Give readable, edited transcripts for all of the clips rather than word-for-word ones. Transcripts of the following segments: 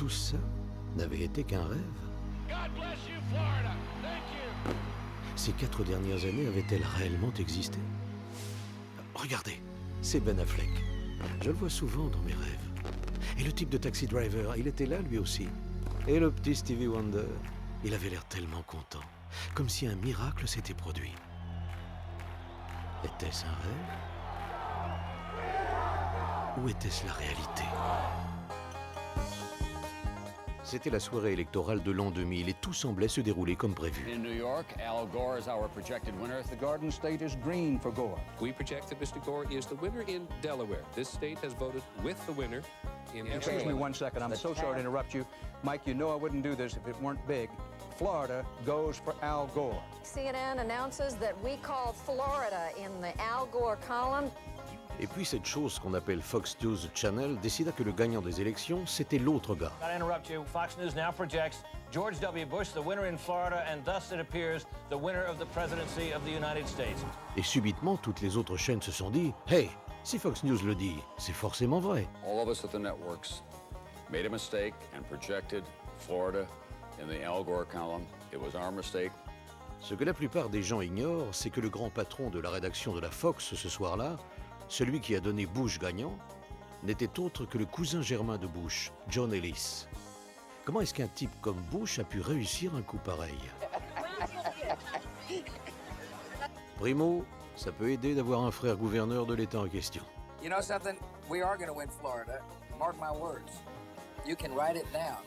tout ça n'avait été qu'un rêve? God bless you, Florida. Thank you. Ces 4 dernières années avaient-elles réellement existé? Regardez, c'est Ben Affleck. Je le vois souvent dans mes rêves. Et le type de taxi driver, il était là lui aussi. Et le petit Stevie Wonder, il avait l'air tellement content, comme si un miracle s'était produit. Était-ce un rêve? Ou était-ce la réalité? C'était la soirée électorale de l'an 2000 et tout semblait se dérouler comme prévu. In New York, Al Gore is our projected winner. The Garden State is green for Gore. We project that Mr. Gore is the winner in Delaware. This state has voted with the winner in Excuse me 1 second. I'm so sorry to interrupt you. Mike, you know I wouldn't do this if it weren't big. Florida goes for Al Gore. CNN announces that we call Florida in the Al Gore column. Et puis cette chose qu'on appelle Fox News Channel décida que le gagnant des élections, c'était l'autre gars. Gotta interrupt you. Fox News now projects George W. Bush the winner in Florida, and thus it appears the winner of the presidency of the United States. Et subitement, toutes les autres chaînes se sont dit « Hey, si Fox News le dit, c'est forcément vrai. » All of us at the networks made a mistake and projected Florida in the Al Gore column. It was our mistake. Ce que la plupart des gens ignorent, c'est que le grand patron de la rédaction de la Fox ce soir-là, celui qui a donné Bush gagnant, n'était autre que le cousin germain de Bush, John Ellis. Comment est-ce qu'un type comme Bush a pu réussir un coup pareil? Primo, ça peut aider d'avoir un frère gouverneur de l'État en question. You know something? We are going to win Florida. Mark my words. You can write it down.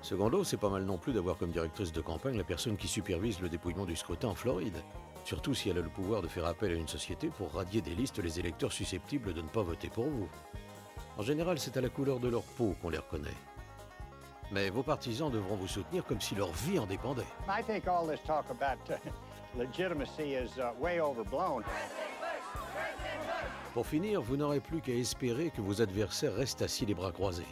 Secondo, c'est pas mal non plus d'avoir comme directrice de campagne la personne qui supervise le dépouillement du scrutin en Floride. Surtout si elle a le pouvoir de faire appel à une société pour radier des listes les électeurs susceptibles de ne pas voter pour vous. En général, c'est à la couleur de leur peau qu'on les reconnaît. Mais vos partisans devront vous soutenir comme si leur vie en dépendait. I think all this talk about legitimacy is way overblown. Pour finir, vous n'aurez plus qu'à espérer que vos adversaires restent assis les bras croisés.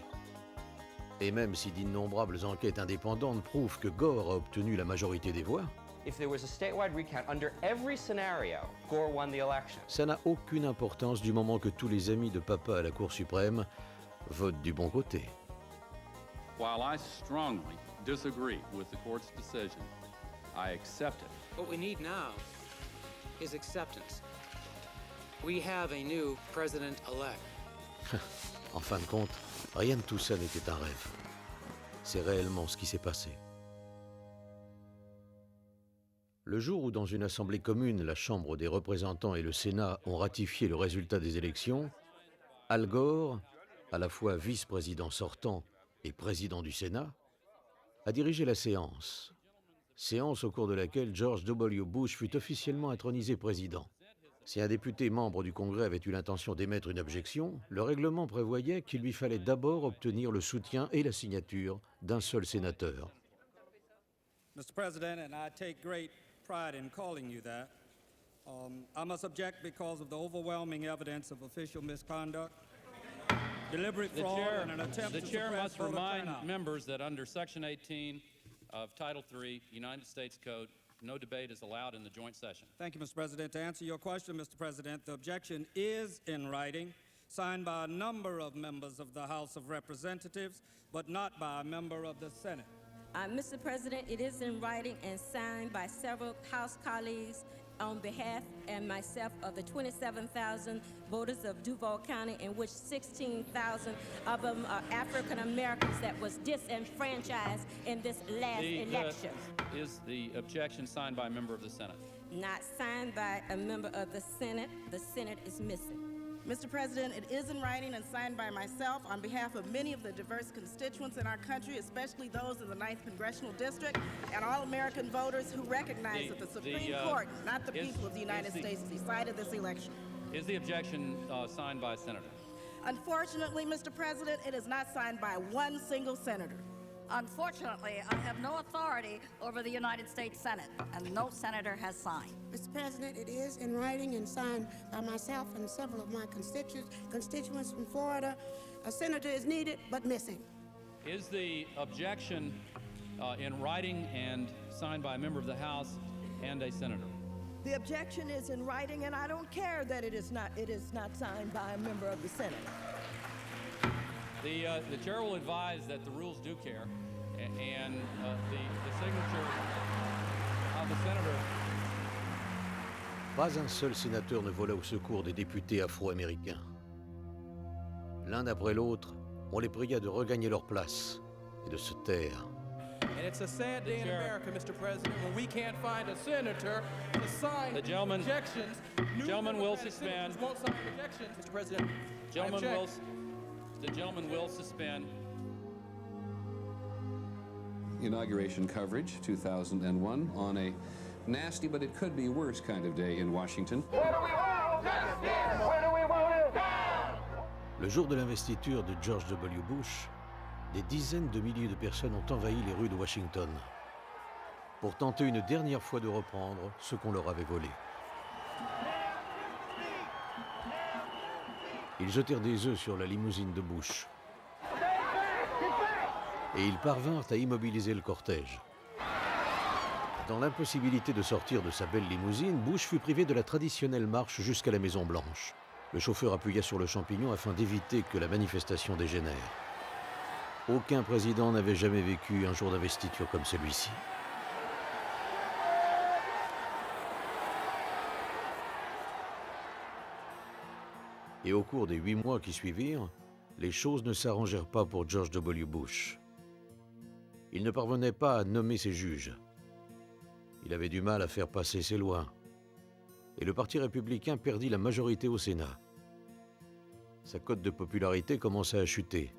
Et même si d'innombrables enquêtes indépendantes prouvent que Gore a obtenu la majorité des voix, If there was a statewide recount under every scenario, Gore won the election. ça n'a aucune importance du moment que tous les amis de papa à la Cour suprême votent du bon côté. While I strongly disagree with the court's decision, I accept it. What we need now is acceptance. We have a new president-elect. En fin de compte, rien de tout ça n'était un rêve. C'est réellement ce qui s'est passé. Le jour où dans une assemblée commune, la Chambre des représentants et le Sénat ont ratifié le résultat des élections, Al Gore, à la fois vice-président sortant et président du Sénat, a dirigé la séance. Séance au cours de laquelle George W. Bush fut officiellement intronisé président. Si un député membre du Congrès avait eu l'intention d'émettre une objection, le règlement prévoyait qu'il lui fallait d'abord obtenir le soutien et la signature d'un seul sénateur. Mr. President, and I take great pride in calling you that. I must object because of the overwhelming evidence of official misconduct, deliberate fraud, and an attempt to suppress voter turnout. The chair must remind members that under Section 18 of Title III, United States Code, no debate is allowed in the joint session. Thank you, Mr. President. To answer your question, Mr. President, the objection is in writing, signed by a number of members of the House of Representatives, but not by a member of the Senate. Mr. President, it is in writing and signed by several House colleagues on behalf and myself of the 27,000 voters of Duval County, in which 16,000 of them are African Americans that was disenfranchised in this last election. Is the objection signed by a member of the Senate? Not signed by a member of the Senate. The Senate is missing. Mr. President, it is in writing and signed by myself on behalf of many of the diverse constituents in our country, especially those in the 9th Congressional District, and all American voters who recognize that the Supreme Court, not the people of the United States, decided this election. Is the objection signed by a senator? Unfortunately, Mr. President, it is not signed by one single senator. Unfortunately, I have no authority over the United States Senate, and no senator has signed. Mr. President, it is in writing and signed by myself and several of my constituents from Florida. A senator is needed, but missing. Is the objection in writing and signed by a member of the House and a senator? The objection is in writing, and I don't care that it is not signed by a member of the Senate. The chair will advise that the rules do care, and the signature of the senator. Pas un seul sénateur ne vola au secours des députés afro-américains. L'un après l'autre, on les pria de regagner leur place et de se taire. And it's a sad day in America, Mr. President, when we can't find a senator to sign The gentleman will suspend. Won't sign rejections, Mr. President. The gentleman will suspend. Inauguration coverage, 2001, on a nasty but it could be worse kind of day in Washington. Le jour de l'investiture de George W. Bush, des dizaines de milliers de personnes ont envahi les rues de Washington pour tenter une dernière fois de reprendre ce qu'on leur avait volé. Ils jetèrent des œufs sur la limousine de Bush et ils parvinrent à immobiliser le cortège. Dans l'impossibilité de sortir de sa belle limousine, Bush fut privé de la traditionnelle marche jusqu'à la Maison-Blanche. Le chauffeur appuya sur le champignon afin d'éviter que la manifestation dégénère. Aucun président n'avait jamais vécu un jour d'investiture comme celui-ci. Et au cours des 8 mois qui suivirent, les choses ne s'arrangèrent pas pour George W. Bush. Il ne parvenait pas à nommer ses juges. Il avait du mal à faire passer ses lois. Et le Parti républicain perdit la majorité au Sénat. Sa cote de popularité commença à chuter.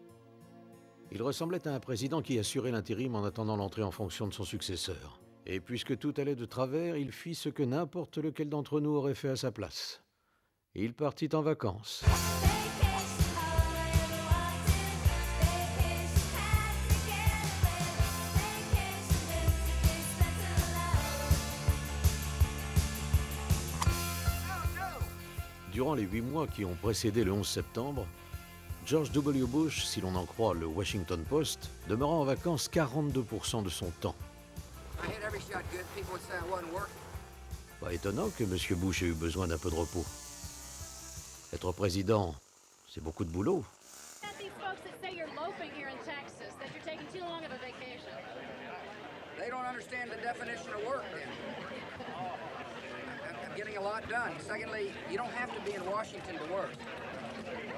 Il ressemblait à un président qui assurait l'intérim en attendant l'entrée en fonction de son successeur. Et puisque tout allait de travers, il fit ce que n'importe lequel d'entre nous aurait fait à sa place. Il partit en vacances. Durant les 8 mois qui ont précédé le 11 septembre, George W. Bush, si l'on en croit le Washington Post, demeura en vacances 42% de son temps. Pas étonnant que M. Bush ait eu besoin d'un peu de repos. Être président, c'est beaucoup de boulot. They don't understand the definition of work, then. I'm getting a lot done. Secondly, you don't have to be in Washington to work.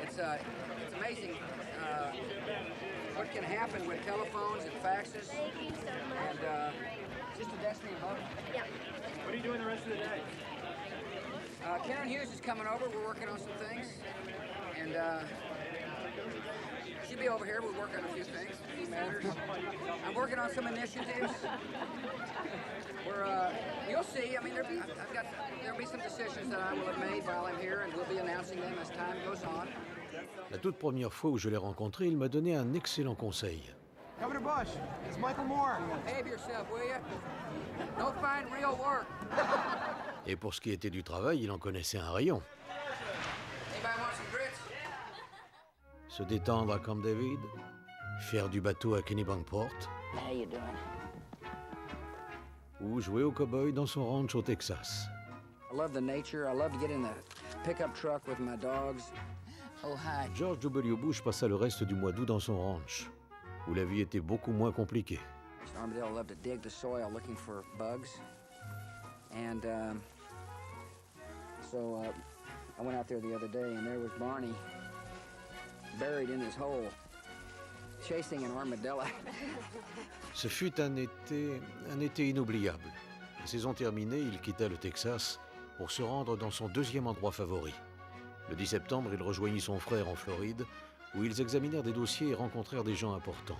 It's amazing what can happen with telephones and faxes. And just a destiny of hope. Yeah. What are you doing the rest of the day? Karen Hughes is coming over. We're working on some things. And she'll be over here. We're working on a few things, a few matters. I'm working on some initiatives. You'll see. I mean, there'll be some decisions that I will have made while I'm here, and we'll be announcing them as time goes on. La toute première fois où je l'ai rencontré, il m'a donné un excellent conseil. Governor Bush, it's Michael Moore. Behave yourself, will you? Don't find real work. Et pour ce qui était du travail, il en connaissait un rayon. Anybody want some grits? Se détendre à Camp David, faire du bateau à Kennebunkport, How you doing? ou jouer au cow-boy dans son ranch au Texas. I love the nature. I love to get in the pickup truck with my dogs. Oh, hi. George W. Bush passa le reste du mois d'août dans son ranch, où la vie était beaucoup moins compliquée. Armadillo loved to dig the soil looking for bugs. And so I went out there the other day, and there was Barney buried in his hole, chasing an armadillo. Ce fut un été inoubliable. La saison terminée, il quitta le Texas pour se rendre dans son deuxième endroit favori. Le 10 septembre, il rejoignit son frère en Floride, où ils examinèrent des dossiers et rencontrèrent des gens importants.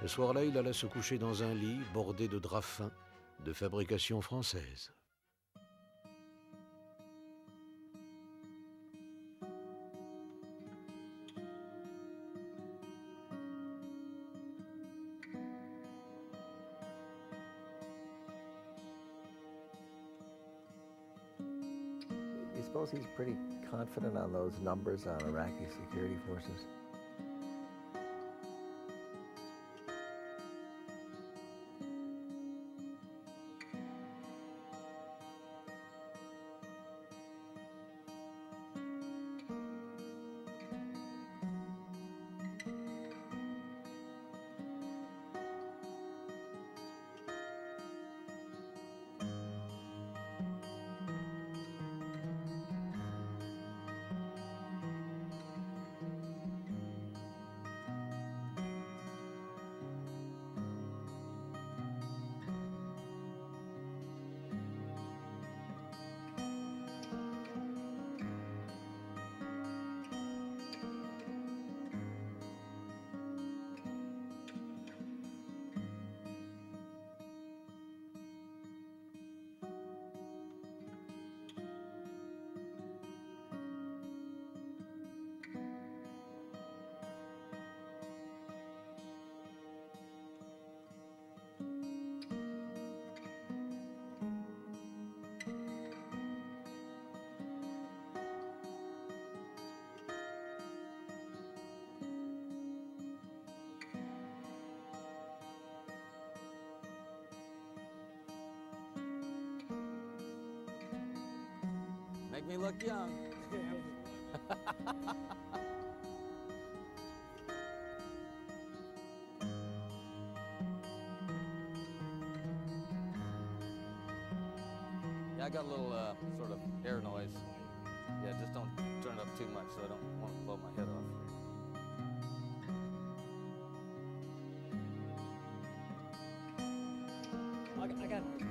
Ce soir-là, il alla se coucher dans un lit bordé de draps fins de fabrication française. You suppose he's pretty confident on those numbers on Iraqi security forces? me look young. Yeah, I got a little sort of air noise. Yeah, just don't turn it up too much so I don't want to blow my head off.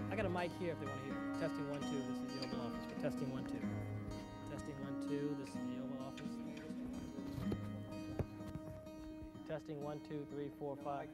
I got a mic here if they want to hear. Testing 1 2. This is the Oval Office. Testing 1 2. Testing 1 2. This is the Oval Office. Testing 1 2 3 4 5.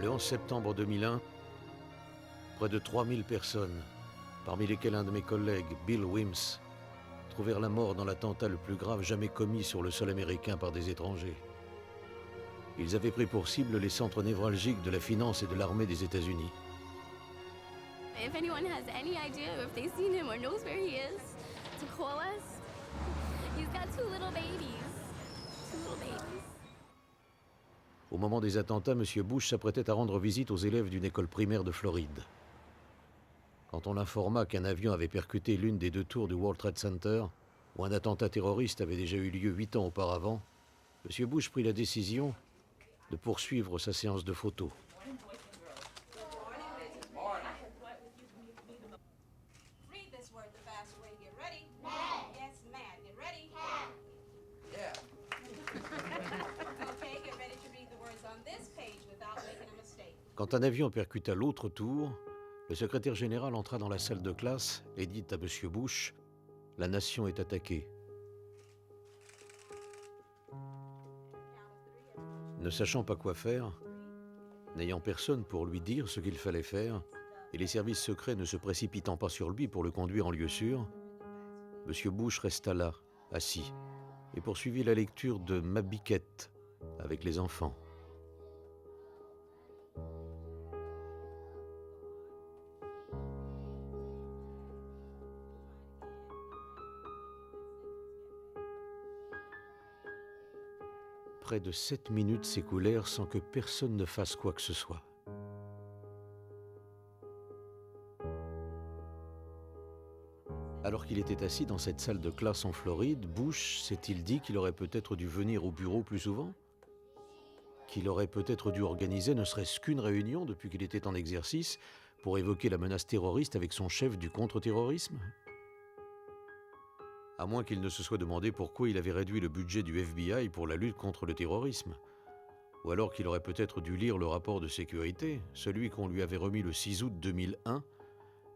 Le 11 septembre 2001, près de 3000 personnes, parmi lesquelles un de mes collègues, Bill Wims, trouvèrent la mort dans l'attentat le plus grave jamais commis sur le sol américain par des étrangers. Ils avaient pris pour cible les centres névralgiques de la finance et de l'armée des États-Unis. If anyone has any idea or if they've seen him or knows where he is, to call us. He's got two little babies. Au moment des attentats, M. Bush s'apprêtait à rendre visite aux élèves d'une école primaire de Floride. Quand on l'informa qu'un avion avait percuté l'une des deux tours du World Trade Center, où un attentat terroriste avait déjà eu lieu 8 ans auparavant, M. Bush prit la décision de poursuivre sa séance de photos. Quand un avion percuta l'autre tour, le secrétaire général entra dans la salle de classe et dit à M. Bush « La nation est attaquée ». Ne sachant pas quoi faire, n'ayant personne pour lui dire ce qu'il fallait faire, et les services secrets ne se précipitant pas sur lui pour le conduire en lieu sûr, M. Bush resta là, assis, et poursuivit la lecture de Ma Biquette avec les enfants. Près de 7 minutes s'écoulèrent sans que personne ne fasse quoi que ce soit. Alors qu'il était assis dans cette salle de classe en Floride, Bush s'est-il dit qu'il aurait peut-être dû venir au bureau plus souvent? Qu'il aurait peut-être dû organiser ne serait-ce qu'une réunion depuis qu'il était en exercice pour évoquer la menace terroriste avec son chef du contre-terrorisme? À moins qu'il ne se soit demandé pourquoi il avait réduit le budget du FBI pour la lutte contre le terrorisme. Ou alors qu'il aurait peut-être dû lire le rapport de sécurité, celui qu'on lui avait remis le 6 août 2001,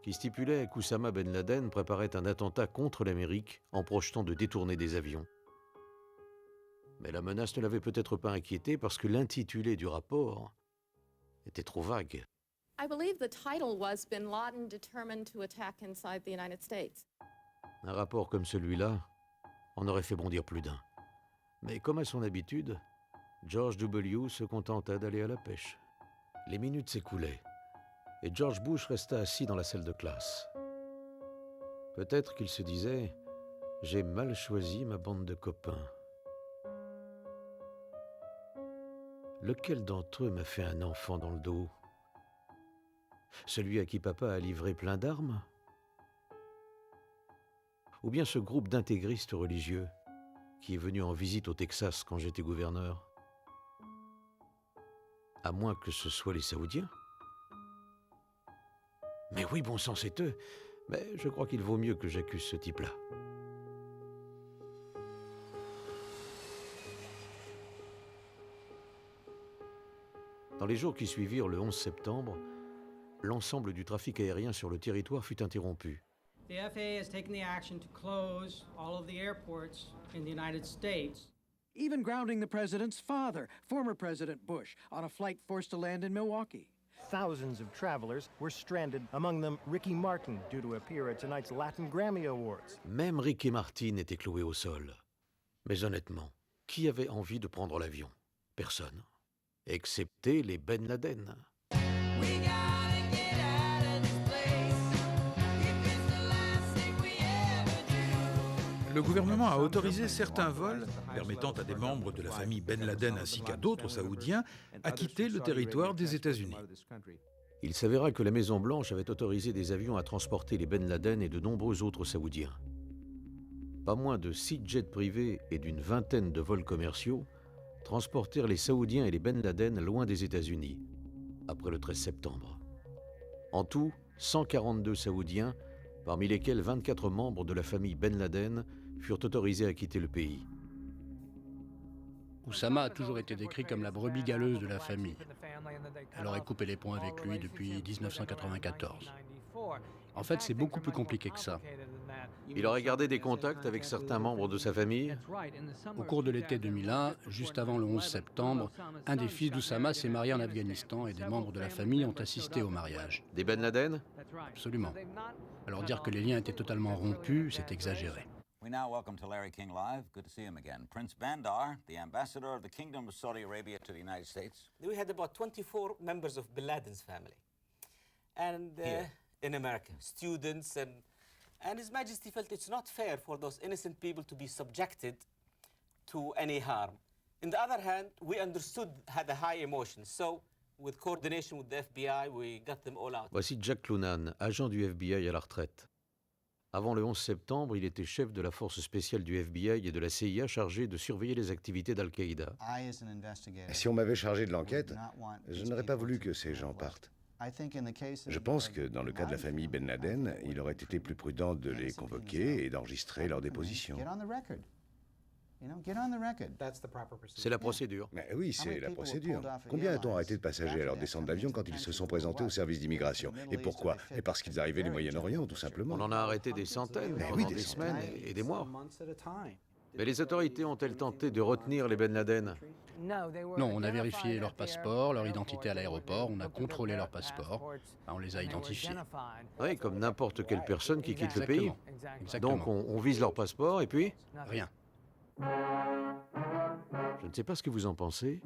qui stipulait qu'Oussama Ben Laden préparait un attentat contre l'Amérique en projetant de détourner des avions. Mais la menace ne l'avait peut-être pas inquiété parce que l'intitulé du rapport était trop vague. I believe the title was Bin Laden determined to attack inside the United States. Un rapport comme celui-là en aurait fait bondir plus d'un. Mais comme à son habitude, George W. se contenta d'aller à la pêche. Les minutes s'écoulaient, et George Bush resta assis dans la salle de classe. Peut-être qu'il se disait « J'ai mal choisi ma bande de copains. Lequel d'entre eux m'a fait un enfant dans le dos? Celui à qui papa a livré plein d'armes? Ou bien ce groupe d'intégristes religieux qui est venu en visite au Texas quand j'étais gouverneur? À moins que ce soit les Saoudiens. Mais oui, bon sang, c'est eux. Mais je crois qu'il vaut mieux que j'accuse ce type-là. Dans les jours qui suivirent le 11 septembre, l'ensemble du trafic aérien sur le territoire fut interrompu. The FAA has taken the action to close all of the airports in the United States. Even grounding the president's father, former President Bush, on a flight forced to land in Milwaukee. Thousands of travelers were stranded, among them Ricky Martin, due to appear at tonight's Latin Grammy Awards. Même Ricky Martin était cloué au sol. Mais honnêtement, qui avait envie de prendre l'avion? Personne. Excepté les Ben Laden. Le gouvernement a autorisé certains vols permettant à des membres de la famille Ben Laden ainsi qu'à d'autres Saoudiens à quitter le territoire des États-Unis. Il s'avéra que la Maison-Blanche avait autorisé des avions à transporter les Ben Laden et de nombreux autres Saoudiens. Pas moins de 6 jets privés et d'une vingtaine de vols commerciaux transportèrent les Saoudiens et les Ben Laden loin des États-Unis, après le 13 septembre. En tout, 142 Saoudiens, parmi lesquels 24 membres de la famille Ben Laden, furent autorisés à quitter le pays. Oussama a toujours été décrit comme la brebis galeuse de la famille. Elle aurait coupé les ponts avec lui depuis 1994. En fait, c'est beaucoup plus compliqué que ça. Il aurait gardé des contacts avec certains membres de sa famille. Au cours de l'été 2001, juste avant le 11 septembre, un des fils d'Oussama s'est marié en Afghanistan et des membres de la famille ont assisté au mariage. Des Ben Laden? Absolument. Alors dire que les liens étaient totalement rompus, c'est exagéré. We now welcome to Larry King Live. Good to see him again. Prince Bandar, the ambassador of the Kingdom of Saudi Arabia to the United States. We had about 24 members of Bin Laden's family. And in America, students and His Majesty felt it's not fair for those innocent people to be subjected to any harm. On the other hand, we understood had a high emotion. So with coordination with the FBI, we got them all out. Voici Jack Clunan, agent du FBI à la retraite. Avant le 11 septembre, il était chef de la force spéciale du FBI et de la CIA chargée de surveiller les activités d'Al-Qaïda. Si on m'avait chargé de l'enquête, je n'aurais pas voulu que ces gens partent. Je pense que dans le cas de la famille Ben Laden, il aurait été plus prudent de les convoquer et d'enregistrer leur déposition. C'est la procédure. Mais oui, c'est la procédure. Combien a-t-on arrêté de passagers à leur descente d'avion quand ils se sont présentés au service d'immigration? Et pourquoi? Et parce qu'ils arrivaient du Moyen-Orient, tout simplement. On en a arrêté des centaines Mais pendant oui, des des semaines centaines. et des mois. Mais les autorités ont-elles tenté de retenir les Ben Laden? Non, on a vérifié leur passeport, leur identité à l'aéroport, on a contrôlé leur passeport, on les a identifiés. Oui, comme n'importe quelle personne qui quitte le pays. Exactement. Donc on vise leur passeport et puis? Rien. Je ne sais pas ce que vous en pensez,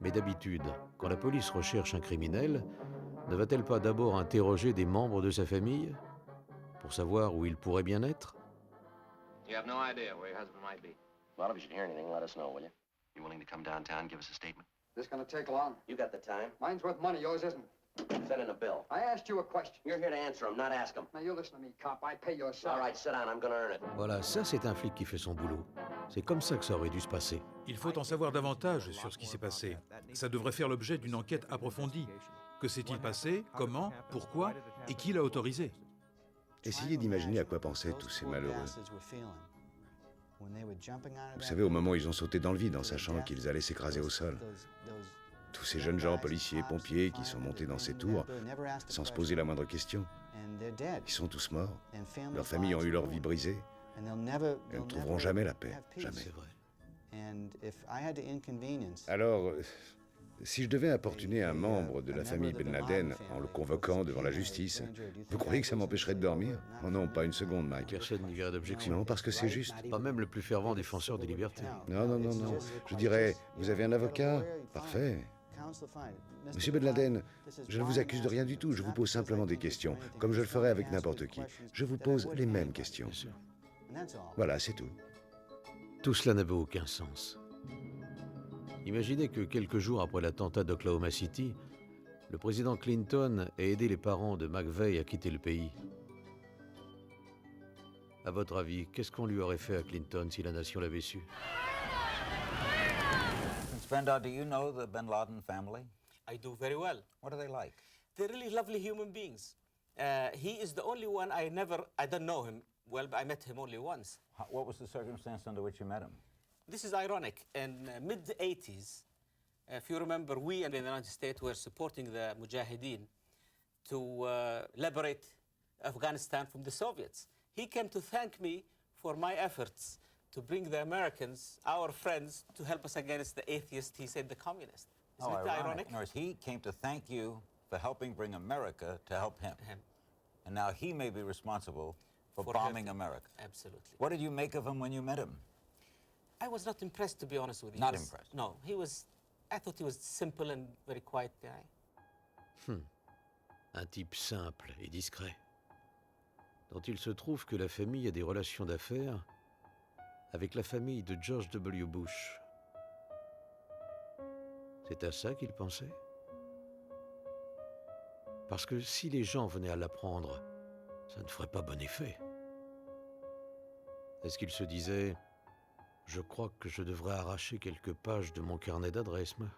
mais d'habitude, quand la police recherche un criminel, ne va-t-elle pas d'abord interroger des membres de sa famille pour savoir où il pourrait bien être? You have no idea where your husband might be. Well, if you should hear anything, let us know, will you? You willing to come downtown and give us a statement? This gonna take long? You got the time? Mine's worth money, yours isn't. Send in a bill. I asked you a question. You're here to answer them, not ask them. Now you listen to me, cop. I pay your salary. All right, sit down. I'm gonna earn it. Voilà, ça c'est un flic qui fait son boulot. C'est comme ça que ça aurait dû se passer. Il faut en savoir davantage sur ce qui s'est passé. Ça devrait faire l'objet d'une enquête approfondie. Que s'est-il passé? Comment? Pourquoi? Et qui l'a autorisé? Essayez d'imaginer à quoi pensaient tous ces malheureux. Vous savez, au moment où ils ont sauté dans le vide en sachant qu'ils allaient s'écraser au sol. Tous ces jeunes gens, policiers, pompiers, qui sont montés dans ces tours sans se poser la moindre question. Ils sont tous morts. Leurs familles ont eu leur vie brisée. Elles ne trouveront jamais la paix. Jamais. Alors, si je devais importuner un membre de la famille Ben Laden en le convoquant devant la justice, vous croyez que ça m'empêcherait de dormir? Oh non, pas une seconde, Mike. Personne n'y verrait d'objection. Non, parce que c'est juste. Pas même le plus fervent défenseur des libertés. Non, non, non, non. Je dirais, vous avez un avocat? Parfait. Monsieur Ben Laden, je ne vous accuse de rien du tout, je vous pose simplement des questions, comme je le ferais avec n'importe qui. Je vous pose les mêmes questions. Voilà, c'est tout. Tout cela n'avait aucun sens. Imaginez que quelques jours après l'attentat d'Oklahoma City, le président Clinton ait aidé les parents de McVeigh à quitter le pays. À votre avis, qu'est-ce qu'on lui aurait fait à Clinton si la nation l'avait su? Prince Bandar, do you know the Bin Laden family? I do very well. What are they like? They're really lovely human beings. He is the only one I don't know him well, but I met him only once. What was the circumstance under which you met him? This is ironic. In mid-80s, if you remember, we in the United States were supporting the Mujahideen to liberate Afghanistan from the Soviets. He came to thank me for my efforts to bring the Americans, our friends, to help us against the atheists, he said the communists. Isn't it ironic? In other words, he came to thank you for helping bring America to help him. And now he may be responsible for bombing America. Absolutely. What did you make of him when you met him? I was not impressed, to be honest with you. Not impressed? No, I thought he was simple and very quiet guy. Un type simple et discret, dont il se trouve que la famille a des relations d'affaires avec la famille de George W. Bush. C'est à ça qu'il pensait? Parce que si les gens venaient à l'apprendre, ça ne ferait pas bon effet. Est-ce qu'il se disait « Je crois que je devrais arracher quelques pages de mon carnet d'adresses, moi ?»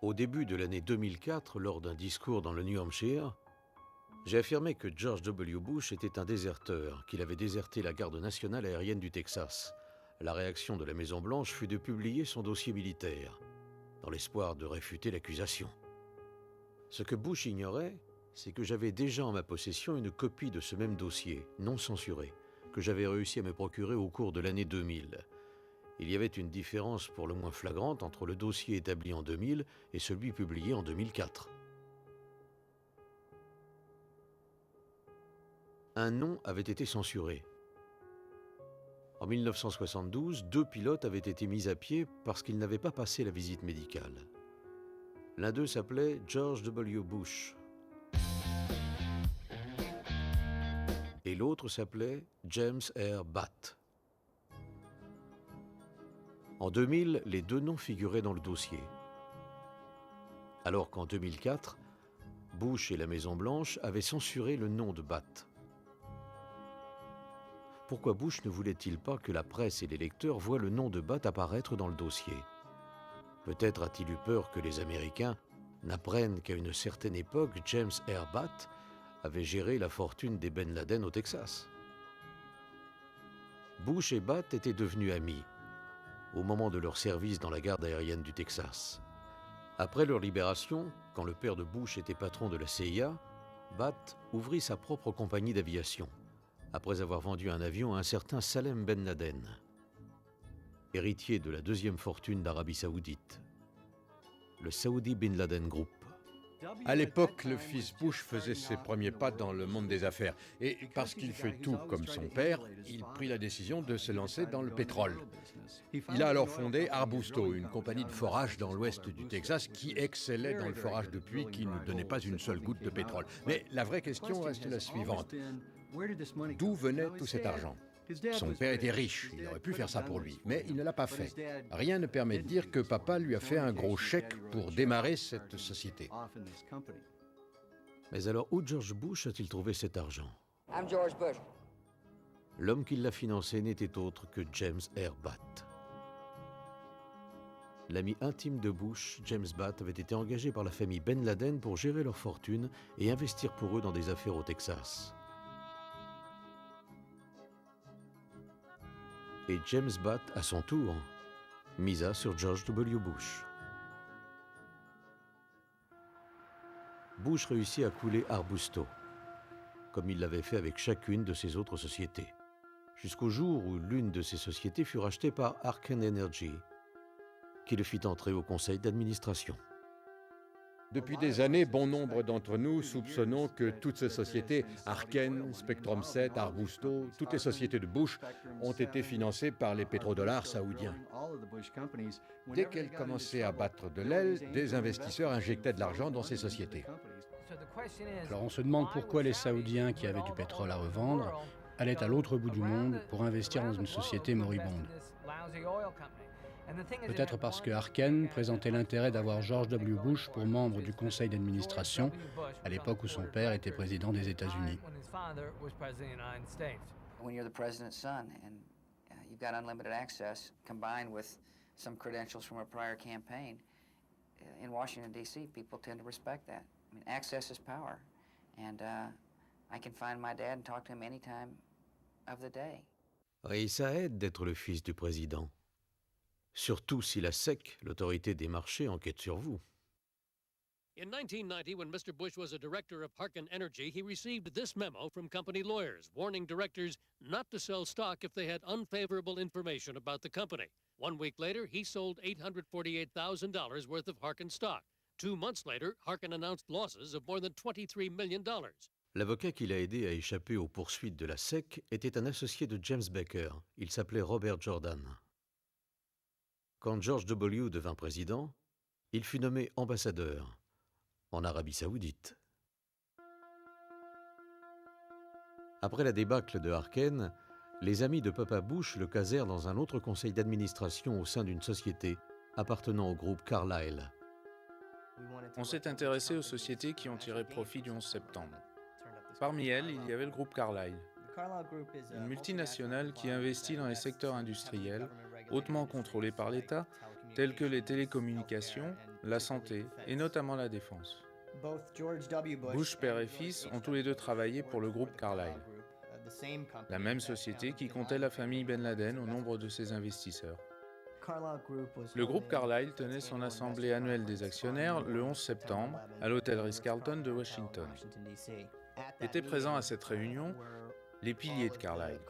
Au début de l'année 2004, lors d'un discours dans le New Hampshire, j'ai affirmé que George W. Bush était un déserteur, qu'il avait déserté la garde nationale aérienne du Texas. La réaction de la Maison-Blanche fut de publier son dossier militaire, dans l'espoir de réfuter l'accusation. Ce que Bush ignorait, c'est que j'avais déjà en ma possession une copie de ce même dossier, non censuré, que j'avais réussi à me procurer au cours de l'année 2000. Il y avait une différence pour le moins flagrante entre le dossier établi en 2000 et celui publié en 2004. Un nom avait été censuré. En 1972, 2 pilotes avaient été mis à pied parce qu'ils n'avaient pas passé la visite médicale. L'un d'eux s'appelait George W. Bush. Et l'autre s'appelait James R. Batt. En 2000, les 2 noms figuraient dans le dossier. Alors qu'en 2004, Bush et la Maison-Blanche avaient censuré le nom de Batt. Pourquoi Bush ne voulait-il pas que la presse et les lecteurs voient le nom de Batt apparaître dans le dossier? Peut-être a-t-il eu peur que les Américains n'apprennent qu'à une certaine époque, James R. Batt avait géré la fortune des Ben Laden au Texas. Bush et Batt étaient devenus amis au moment de leur service dans la garde aérienne du Texas. Après leur libération, quand le père de Bush était patron de la CIA, Batt ouvrit sa propre compagnie d'aviation, après avoir vendu un avion à un certain Salem Ben Laden, héritier de la deuxième fortune d'Arabie Saoudite, le Saudi Bin Laden Group. À l'époque, le fils Bush faisait ses premiers pas dans le monde des affaires. Et parce qu'il fait tout comme son père, il prit la décision de se lancer dans le pétrole. Il a alors fondé Arbusto, une compagnie de forage dans l'ouest du Texas qui excellait dans le forage de puits qui ne donnait pas une seule goutte de pétrole. Mais la vraie question reste la suivante. D'où venait tout cet argent ? Son père était riche, il aurait pu faire ça pour lui, mais il ne l'a pas fait. Rien ne permet de dire que papa lui a fait un gros chèque pour démarrer cette société. Mais alors, où George Bush a-t-il trouvé cet argent? I'm George Bush. L'homme qui l'a financé n'était autre que James R. Batt. L'ami intime de Bush, James Batt, avait été engagé par la famille Ben Laden pour gérer leur fortune et investir pour eux dans des affaires au Texas. Et James Batt, à son tour, misa sur George W. Bush. Bush réussit à couler Arbusto, comme il l'avait fait avec chacune de ses autres sociétés, jusqu'au jour où l'une de ces sociétés fut rachetée par Harken Energy, qui le fit entrer au conseil d'administration. Depuis des années, bon nombre d'entre nous soupçonnons que toutes ces sociétés, Harken, Spectrum 7, Arbusto, toutes les sociétés de Bush, ont été financées par les pétrodollars saoudiens. Dès qu'elles commençaient à battre de l'aile, des investisseurs injectaient de l'argent dans ces sociétés. Alors on se demande pourquoi les Saoudiens qui avaient du pétrole à revendre allaient à l'autre bout du monde pour investir dans une société moribonde. Peut-être parce que Harken présentait l'intérêt d'avoir George W. Bush pour membre du conseil d'administration, à l'époque où son père était président des États-Unis. When you're the president's son and you've got unlimited access combined with some credentials from a prior campaign, in Washington, D.C., people tend to respect that. I mean, access is power. And I can find my dad and talk to him any time of the day. Et ça aide d'être le fils du président. Surtout si la SEC, l'autorité des marchés, enquête sur vous. In 1990, when Mr. Bush was a director of Harken Energy, he received this memo from company lawyers, warning directors not to sell stock if they had unfavorable information about the company. 1 week later, he sold $848,000 worth of Harken stock. 2 months later, Harken announced losses of more than $23 million. L'avocat qui l'a aidé à échapper aux poursuites de la SEC était un associé de James Baker. Il s'appelait Robert Jordan. Quand George W. devint président, il fut nommé ambassadeur en Arabie Saoudite. Après la débâcle de Harken, les amis de Papa Bush le casèrent dans un autre conseil d'administration au sein d'une société appartenant au groupe Carlyle. On s'est intéressé aux sociétés qui ont tiré profit du 11 septembre. Parmi elles, il y avait le groupe Carlyle, une multinationale qui investit dans les secteurs industriels hautement contrôlés par l'État, tels que les télécommunications, la santé et notamment la défense. Bush père et fils ont tous les deux travaillé pour le groupe Carlyle, la même société qui comptait la famille Ben Laden au nombre de ses investisseurs. Le groupe Carlyle tenait son assemblée annuelle des actionnaires le 11 septembre à l'hôtel Ritz-Carlton de Washington. Étaient présents à cette réunion les piliers de Carlyle,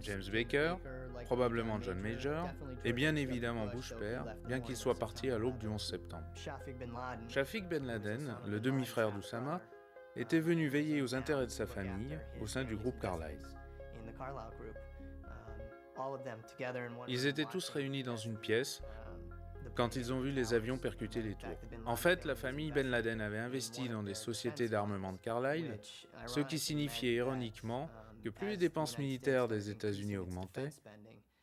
James Baker, probablement John Major, et bien évidemment Bush père, bien qu'il soit parti à l'aube du 11 septembre. Shafiq Ben Laden, le demi-frère d'Oussama, était venu veiller aux intérêts de sa famille au sein du groupe Carlyle. Ils étaient tous réunis dans une pièce quand ils ont vu les avions percuter les tours. En fait, la famille Ben Laden avait investi dans des sociétés d'armement de Carlyle, ce qui signifiait ironiquement que plus les dépenses militaires des États-Unis augmentaient,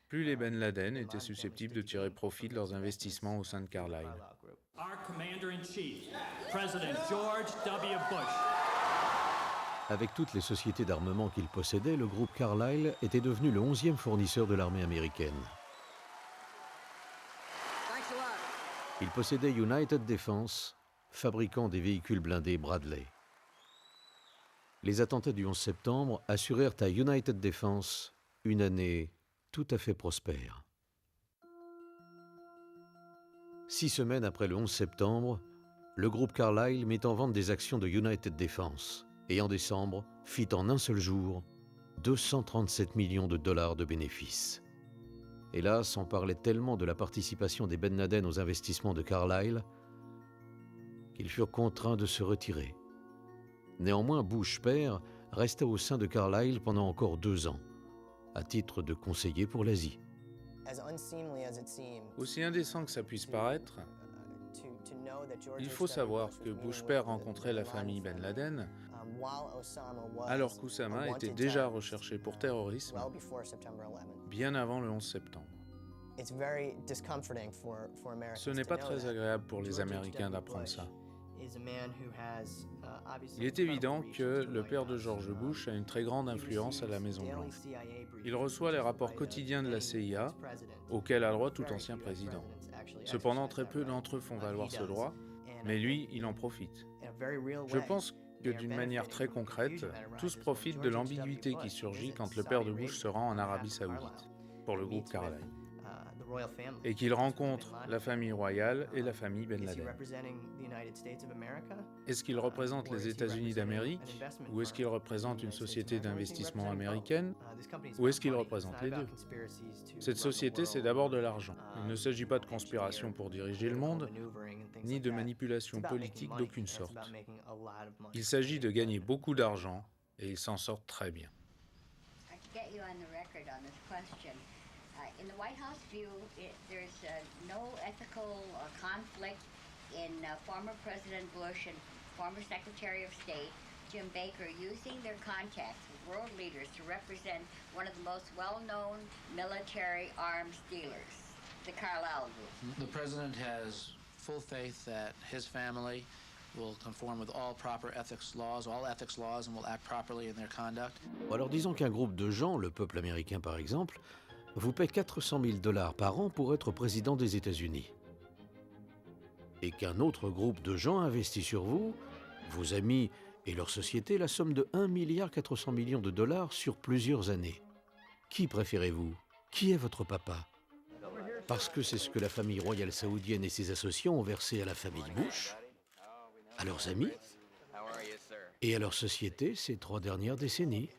plus les Ben Laden étaient susceptibles de tirer profit de leurs investissements au sein de Carlyle. Our Commander-in-Chief, President George W. Bush. Avec toutes les sociétés d'armement qu'il possédait, le groupe Carlyle était devenu le 11e fournisseur de l'armée américaine. Il possédait United Defense, fabricant des véhicules blindés Bradley. Les attentats du 11 septembre assurèrent à United Defense une année tout à fait prospère. 6 semaines après le 11 septembre, le groupe Carlyle mit en vente des actions de United Defense et en décembre fit en un seul jour 237 millions de dollars de bénéfices. Hélas, on parlait tellement de la participation des Ben Laden aux investissements de Carlyle qu'ils furent contraints de se retirer. Néanmoins, Bush père resta au sein de Carlyle pendant encore 2 ans, à titre de conseiller pour l'Asie. Aussi indécent que ça puisse paraître, il faut savoir que Bush père rencontrait la famille Ben Laden alors qu'Oussama était déjà recherché pour terrorisme bien avant le 11 septembre. Ce n'est pas très agréable pour les Américains d'apprendre ça. Il est évident que le père de George Bush a une très grande influence à la Maison-Blanche. Il reçoit les rapports quotidiens de la CIA, auxquels a droit tout ancien président. Cependant, très peu d'entre eux font valoir ce droit, mais lui, il en profite. Je pense que d'une manière très concrète, tous profitent de l'ambiguïté qui surgit quand le père de Bush se rend en Arabie Saoudite, pour le groupe Carlyle, et qu'il rencontre la famille royale et la famille Ben Laden. Est-ce qu'il représente les États-Unis d'Amérique, ou est-ce qu'il représente une société d'investissement américaine, ou est-ce qu'il représente les deux? Cette société, c'est d'abord de l'argent. Il ne s'agit pas de conspiration pour diriger le monde, ni de manipulation politique d'aucune sorte. Il s'agit de gagner beaucoup d'argent, et ils s'en sortent très bien. In the White House view, there's no ethical conflict in former President Bush and former Secretary of State Jim Baker using their contacts with world leaders to represent one of the most well-known military arms dealers, the Carlyle Group. The President has full faith that his family will conform with all proper ethics laws, and will act properly in their conduct. Alors disons qu'un groupe de gens, le peuple américain par exemple, vous paie 400 000 $ par an pour être président des États-Unis. Et qu'un autre groupe de gens investit sur vous, vos amis et leur société, la somme de 1,4 milliard de dollars sur plusieurs années. Qui préférez-vous? Qui est votre papa? Parce que c'est ce que la famille royale saoudienne et ses associés ont versé à la famille Bush, à leurs amis et à leur société ces 3 dernières décennies.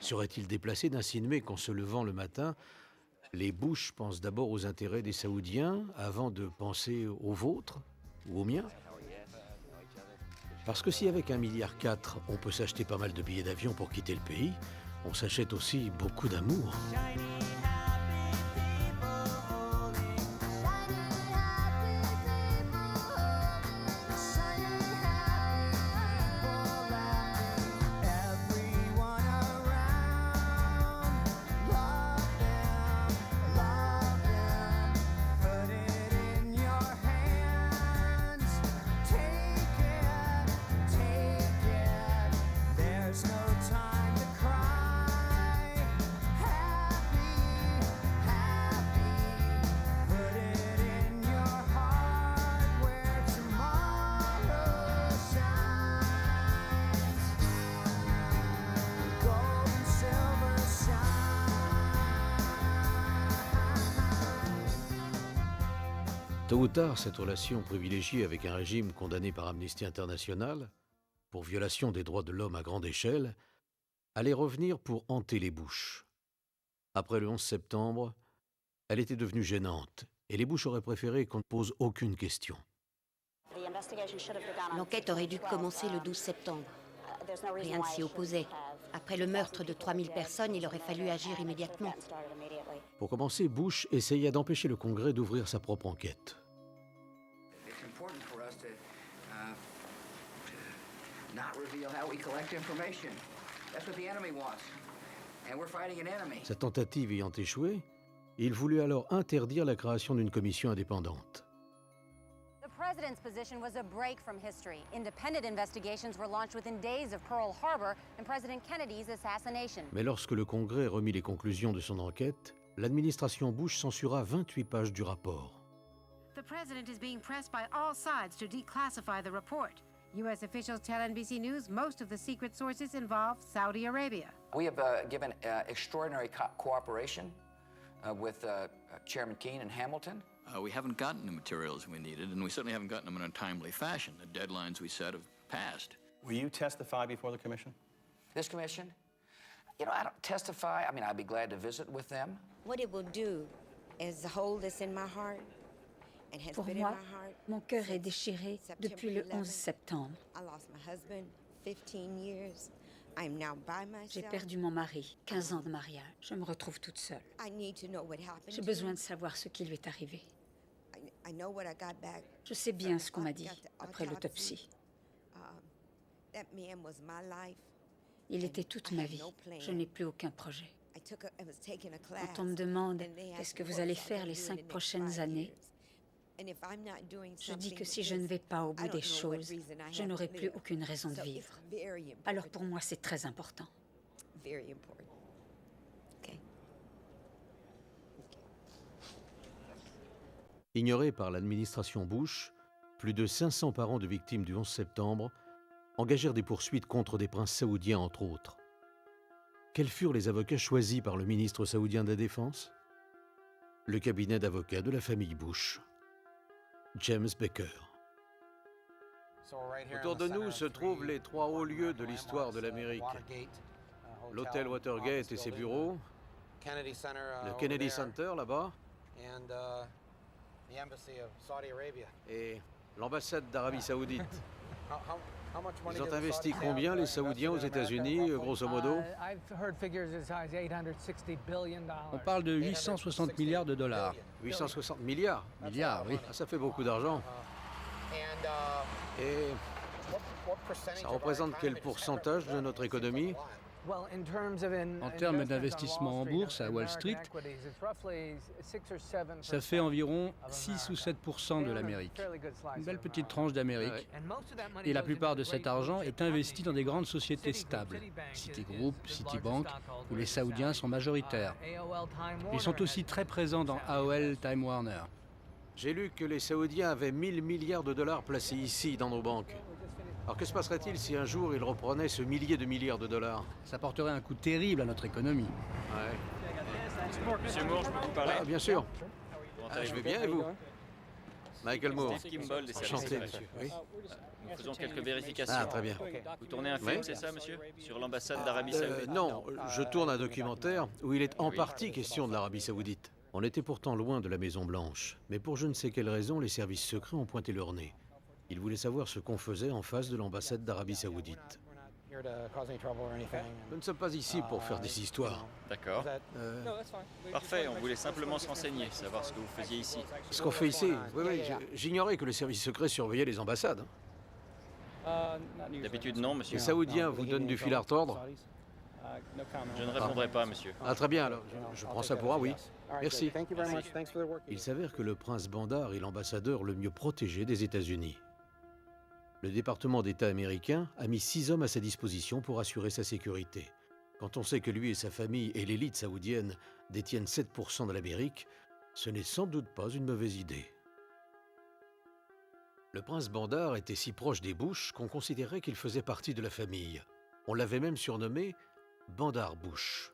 Serait-il déplacé d'insinuer qu'en se levant le matin, les Bush pensent d'abord aux intérêts des Saoudiens avant de penser aux vôtres ou aux miens? Parce que si avec 1,4 milliard, on peut s'acheter pas mal de billets d'avion pour quitter le pays, on s'achète aussi beaucoup d'amour. Tôt ou tard, cette relation privilégiée avec un régime condamné par Amnesty International pour violation des droits de l'homme à grande échelle allait revenir pour hanter les Bush. Après le 11 septembre, elle était devenue gênante et les Bush auraient préféré qu'on ne pose aucune question. L'enquête aurait dû commencer le 12 septembre. Rien ne s'y opposait. Après le meurtre de 3000 personnes, il aurait fallu agir immédiatement. Pour commencer, Bush essaya d'empêcher le Congrès d'ouvrir sa propre enquête. Sa tentative ayant échoué, il voulut alors interdire la création d'une commission indépendante. The president's position was a break from history. Independent investigations were launched within days of Pearl Harbor and President Kennedy's assassination. Mais lorsque le Congrès remit les conclusions de son enquête, l'administration Bush censura 28 pages du rapport. The president is being pressed by all sides to declassify the report. U.S. officials tell NBC News most of the secret sources involve Saudi Arabia. We have given extraordinary cooperation with Chairman Keane and Hamilton. We haven't gotten the materials we needed, and we certainly haven't gotten them in a timely fashion. The deadlines we set have passed. Will you testify before the commission? This commission? You know, I don't testify. I mean, I'd be glad to visit with them. What it will do is hold this in my heart. Pour moi, mon cœur est déchiré depuis le 11 septembre. J'ai perdu mon mari, 15 ans de mariage. Je me retrouve toute seule. J'ai besoin de savoir ce qui lui est arrivé. Je sais bien ce qu'on m'a dit après l'autopsie. Il était toute ma vie. Je n'ai plus aucun projet. Quand on me demande « Qu'est-ce que vous allez faire les 5 prochaines années ?», je dis que si je ne vais pas au bout des choses, je n'aurai plus aucune raison de vivre. Alors pour moi, c'est très important. Ignorés par l'administration Bush, plus de 500 parents de victimes du 11 septembre engagèrent des poursuites contre des princes saoudiens, entre autres. Quels furent les avocats choisis par le ministre saoudien de la Défense? Le cabinet d'avocats de la famille Bush. James Baker. Autour de nous se trouvent les 3 hauts lieux de l'histoire de l'Amérique. L'hôtel Watergate et ses bureaux, le Kennedy Center là-bas, et l'ambassade d'Arabie Saoudite. Ils ont investi combien, les Saoudiens, aux États-Unis, grosso modo? On parle de 860 milliards de dollars. 860 milliards? Milliards, oui. Ah, ça fait beaucoup d'argent. Et ça représente quel pourcentage de notre économie? En termes d'investissement en bourse à Wall Street, ça fait environ 6 ou 7% de l'Amérique. Une belle petite tranche d'Amérique. Et la plupart de cet argent est investi dans des grandes sociétés stables, Citigroup, Citibank, où les Saoudiens sont majoritaires. Ils sont aussi très présents dans AOL, Time Warner. J'ai lu que les Saoudiens avaient 1000 milliards de dollars placés ici, dans nos banques. Alors que se passerait-il si un jour ils reprenaient ce millier de milliards de dollars? Ça porterait un coup terrible à notre économie. Ouais. Monsieur Moore, je peux vous parler? Ah, bien sûr. Je vais bien, et vous? Michael Moore. Steve Kimball, des services Enchanté, secrets. monsieur. Oui. Nous faisons quelques vérifications. Ah, très bien. Vous tournez un film, c'est ça, monsieur? Sur l'ambassade d'Arabie Saoudite? Non, je tourne un documentaire où il est en partie question de l'Arabie Saoudite. On était pourtant loin de la Maison-Blanche, mais pour je ne sais quelle raison, les services secrets ont pointé leur nez. Ils voulaient savoir ce qu'on faisait en face de l'ambassade d'Arabie Saoudite. Nous ne sommes pas ici pour faire des histoires. D'accord. Parfait, on voulait simplement se renseigner, savoir ce que vous faisiez ici. Ce qu'on fait ici? Oui, j'ignorais que les services secrets surveillaient les ambassades. D'habitude, non, monsieur. Les Saoudiens vous donnent du fil à retordre? Je ne répondrai pas, monsieur. Ah, très bien, alors. Je prends ça pour un oui. Merci. Il s'avère que le prince Bandar est l'ambassadeur le mieux protégé des États-Unis. Le département d'État américain a mis 6 hommes à sa disposition pour assurer sa sécurité. Quand on sait que lui et sa famille et l'élite saoudienne détiennent 7% de l'Amérique, ce n'est sans doute pas une mauvaise idée. Le prince Bandar était si proche des Bush qu'on considérait qu'il faisait partie de la famille. On l'avait même surnommé Bandar Bush.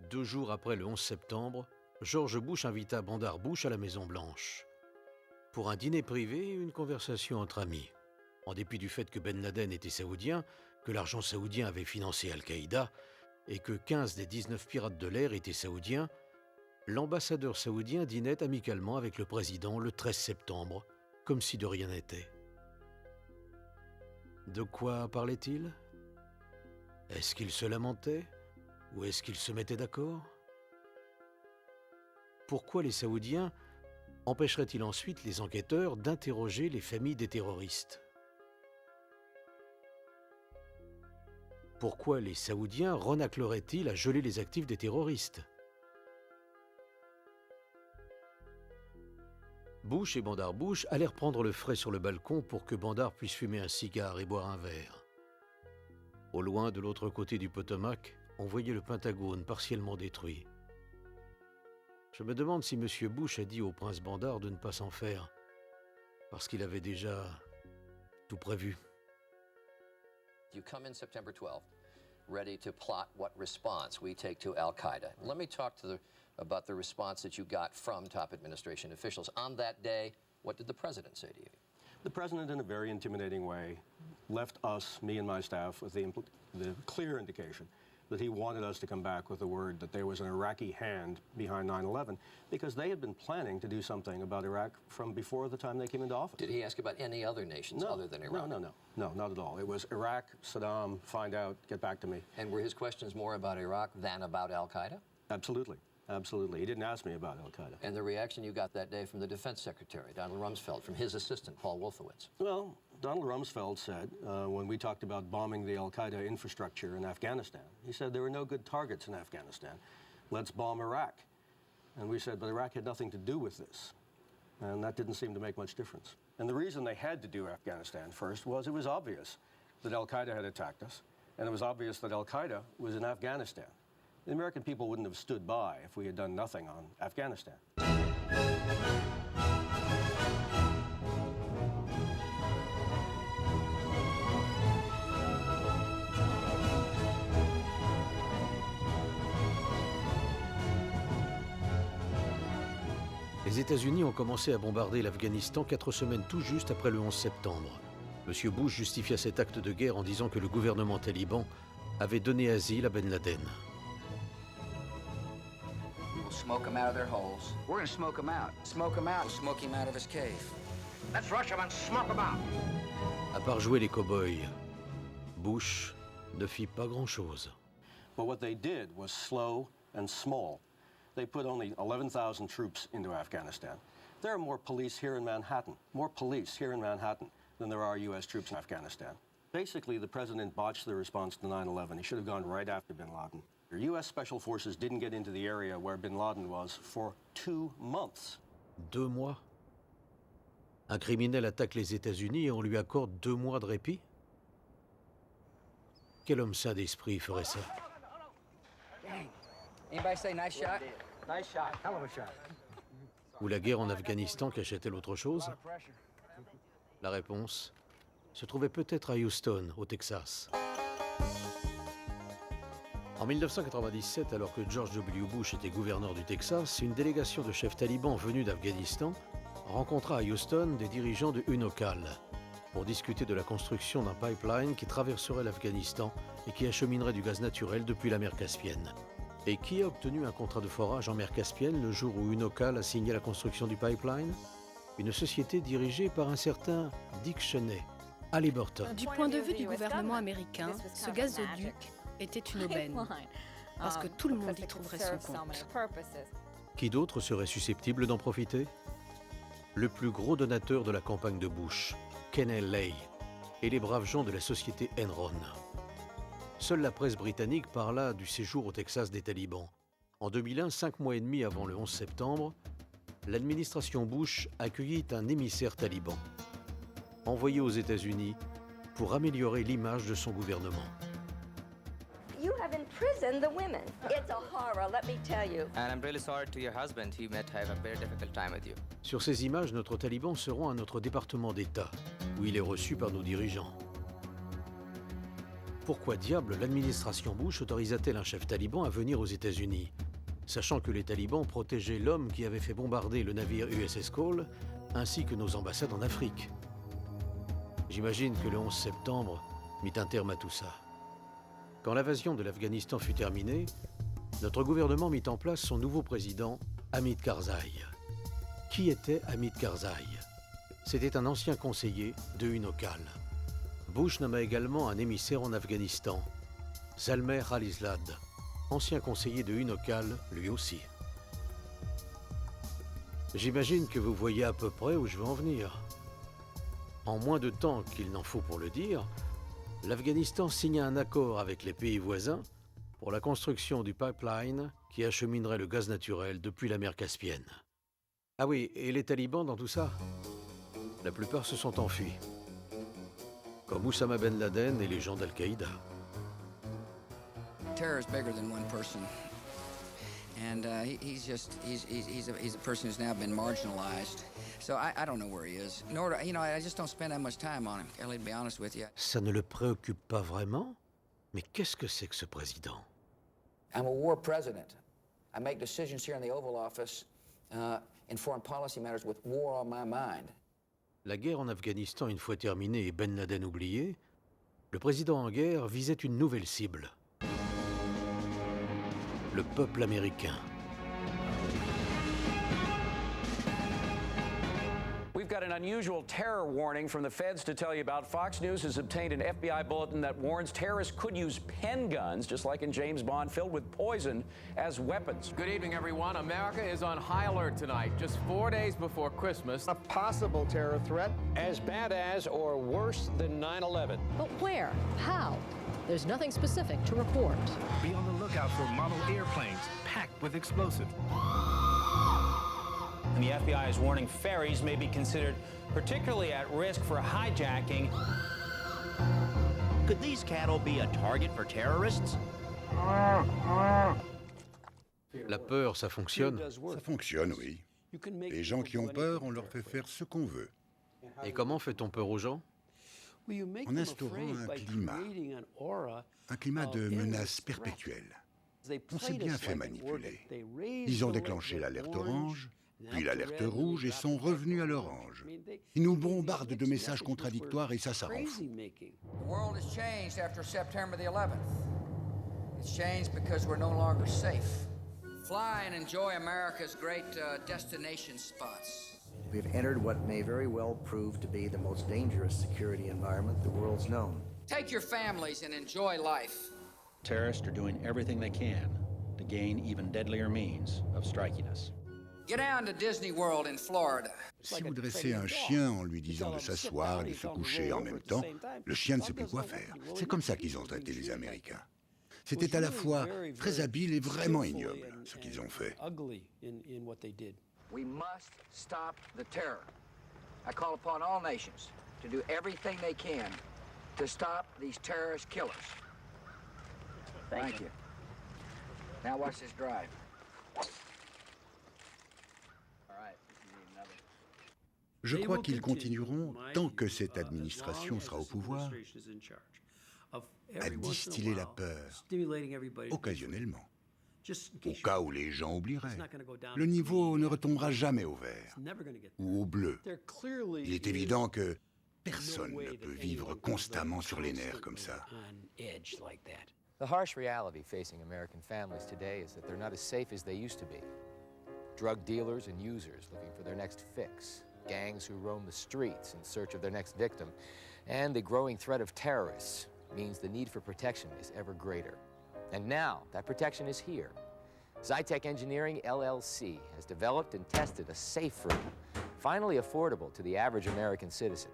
2 jours après le 11 septembre, George Bush invita Bandar Bush à la Maison-Blanche. Pour un dîner privé et une conversation entre amis. En dépit du fait que Ben Laden était saoudien, que l'argent saoudien avait financé Al-Qaïda et que 15 des 19 pirates de l'air étaient saoudiens, l'ambassadeur saoudien dînait amicalement avec le président le 13 septembre, comme si de rien n'était. De quoi parlait-il? Est-ce qu'il se lamentait? Ou est-ce qu'il se mettait d'accord? Pourquoi les Saoudiens empêcheraient-ils ensuite les enquêteurs d'interroger les familles des terroristes? Pourquoi les Saoudiens renâcleraient-ils à geler les actifs des terroristes? Bush et Bandar Bush allèrent prendre le frais sur le balcon pour que Bandar puisse fumer un cigare et boire un verre. Au loin, de l'autre côté du Potomac, on voyait le Pentagone partiellement détruit. Je me demande si M. Bush a dit au prince Bandar de ne pas s'en faire, parce qu'il avait déjà tout prévu. You come in September 12th, ready to plot what response we take to Al-Qaeda. Let me talk about the response that you got from top administration officials. On that day, what did the president say to you? The president, in a very intimidating way, left us, me and my staff, with the clear indication that he wanted us to come back with the word that there was an Iraqi hand behind 9/11, because they had been planning to do something about Iraq from before the time they came into office. Did he ask about any other nations other than Iraq? No, not at all. It was Iraq, Saddam, find out, get back to me. And were his questions more about Iraq than about Al-Qaeda? Absolutely. Absolutely. He didn't ask me about Al-Qaeda. And the reaction you got that day from the Defense Secretary, Donald Rumsfeld, from his assistant, Paul Wolfowitz? Well, Donald Rumsfeld said, when we talked about bombing the Al-Qaeda infrastructure in Afghanistan, he said there were no good targets in Afghanistan. Let's bomb Iraq. And we said, but Iraq had nothing to do with this. And that didn't seem to make much difference. And the reason they had to do Afghanistan first was it was obvious that Al-Qaeda had attacked us, and it was obvious that Al-Qaeda was in Afghanistan. The American people wouldn't have stood by if we had done nothing on Afghanistan. Les États-Unis ont commencé à bombarder l'Afghanistan 4 semaines tout juste après le 11 septembre. M. Bush justifia cet acte de guerre en disant que le gouvernement taliban avait donné asile à Ben Laden. Smoke them out of their holes. We're gonna smoke them out. Smoke them out. We'll smoke him out of his cave. Let's rush him and smoke him out. À part jouer les cow-boys, Bush ne fit pas grand-chose. But what they did was slow and small. They put only 11,000 troops into Afghanistan. There are more police here in Manhattan, than there are U.S. troops in Afghanistan. Basically, the president botched the response to 9/11. He should have gone right after bin Laden. U.S. Special Forces didn't get into the area where bin Laden was for 2 months. 2 mois? Un criminel attaque les États-Unis et on lui accorde 2 mois de répit? Quel homme sain d'esprit ferait ça? Anybody say nice shot? Nice shot. Hell of a shot. Ou la guerre en Afghanistan cachait-elle autre chose? La réponse se trouvait peut-être à Houston, au Texas. En 1997, alors que George W. Bush était gouverneur du Texas, une délégation de chefs talibans venus d'Afghanistan rencontra à Houston des dirigeants de Unocal pour discuter de la construction d'un pipeline qui traverserait l'Afghanistan et qui acheminerait du gaz naturel depuis la mer Caspienne. Et qui a obtenu un contrat de forage en mer Caspienne le jour où Unocal a signé la construction du pipeline? Une société dirigée par un certain Dick Cheney, Halliburton. Du point de vue du gouvernement américain, ce gazoduc était une aubaine, parce que tout le monde y trouverait son compte. Qui d'autre serait susceptible d'en profiter? Le plus gros donateur de la campagne de Bush, Kenny Lay, et les braves gens de la société Enron. Seule la presse britannique parla du séjour au Texas des talibans. En 2001, 5 mois et demi avant le 11 septembre, l'administration Bush accueillit un émissaire taliban, envoyé aux États-Unis pour améliorer l'image de son gouvernement. You have imprisoned the women. It's a horror, let me tell you. And I'm really sorry to your husband. He might have a very difficult time with you. Sur ces images, notre taliban se rend à notre département d'État, où il est reçu par nos dirigeants. Pourquoi diable l'administration Bush autorisa-t-elle un chef taliban à venir aux États-Unis, sachant que les talibans protégeaient l'homme qui avait fait bombarder le navire USS Cole, ainsi que nos ambassades en Afrique? J'imagine que le 11 septembre mit un terme à tout ça. Quand l'invasion de l'Afghanistan fut terminée, notre gouvernement mit en place son nouveau président, Hamid Karzai. Qui était Hamid Karzai? C'était un ancien conseiller de Unocal. Bush nomma également un émissaire en Afghanistan, Zalmay Khalilzad, ancien conseiller de Unocal, lui aussi. J'imagine que vous voyez à peu près où je veux en venir. En moins de temps qu'il n'en faut pour le dire, l'Afghanistan signa un accord avec les pays voisins pour la construction du pipeline qui acheminerait le gaz naturel depuis la mer Caspienne. Ah oui, et les talibans dans tout ça? La plupart se sont enfuis, comme Oussama Ben Laden et les gens d'Al-Qaïda. Terror is bigger than one person. And he's a person who's now been marginalized. So I don't know where he is. Nor do, I just don't spend that much time on him, Kelly, to be honest with you. Ça ne le préoccupe pas vraiment? Mais qu'est-ce que c'est que ce président? I'm a war president. I make decisions here in the Oval Office in foreign policy matters with war on my mind. La guerre en Afghanistan une fois terminée et Ben Laden oublié, le président en guerre visait une nouvelle cible. Le peuple américain. We've got an unusual terror warning from the feds to tell you about. Fox News has obtained an FBI bulletin that warns terrorists could use pen guns, just like in James Bond, filled with poison as weapons. Good evening, everyone. America is on high alert tonight, just 4 days before Christmas. A possible terror threat As bad as or worse than 9/11. But where? How? There's nothing specific to report. Be on the lookout for model airplanes packed with explosives. And the FBI is warning ferries may be considered particularly at risk for hijacking. Could these cattle be a target for terrorists? La peur, ça fonctionne? Ça fonctionne, oui. Les gens qui ont peur, on leur fait faire ce qu'on veut. Et comment fait-on peur aux gens? En instaurant un climat de menace perpétuelle. On s'est bien fait manipuler. Ils ont déclenché l'alerte orange, puis l'alerte rouge et sont revenus à l'orange. Ils nous bombardent de messages contradictoires et ça rend fou. The world has changed after September the 11th. It's changed because we're no longer safe. Fly and enjoy America's great destination spots. We've entered what may very well prove to be the most dangerous security environment the world's known. Take your families and enjoy life. Terrorists are doing everything they can to gain even deadlier means of striking us. Get down to Disney World in Florida. Si vous dressez un chien en lui disant de s'asseoir et de se coucher en même temps, le chien ne sait plus quoi faire. C'est comme ça qu'ils ont traité les Américains. C'était à la fois très habile et vraiment ignoble, ce qu'ils ont fait. We must stop the terror. I call upon all nations to do everything they can to stop these terrorist killers. Thank you. Now watch this drive. Je crois qu'ils continueront, tant que cette administration sera au pouvoir, à distiller la peur, occasionnellement, au cas où les gens oublieraient. Le niveau ne retombera jamais au vert ou au bleu. Il est évident que personne ne peut vivre constamment sur les nerfs comme ça. The harsh reality facing American families today is that they're not as safe as they used to be. Drug dealers and users looking for their next fix, gangs who roam the streets in search of their next victim, and the growing threat of terrorists means the need for protection is ever greater. And now, that protection is here. Zytec Engineering, LLC, has developed and tested a safe room, finally affordable to the average American citizen.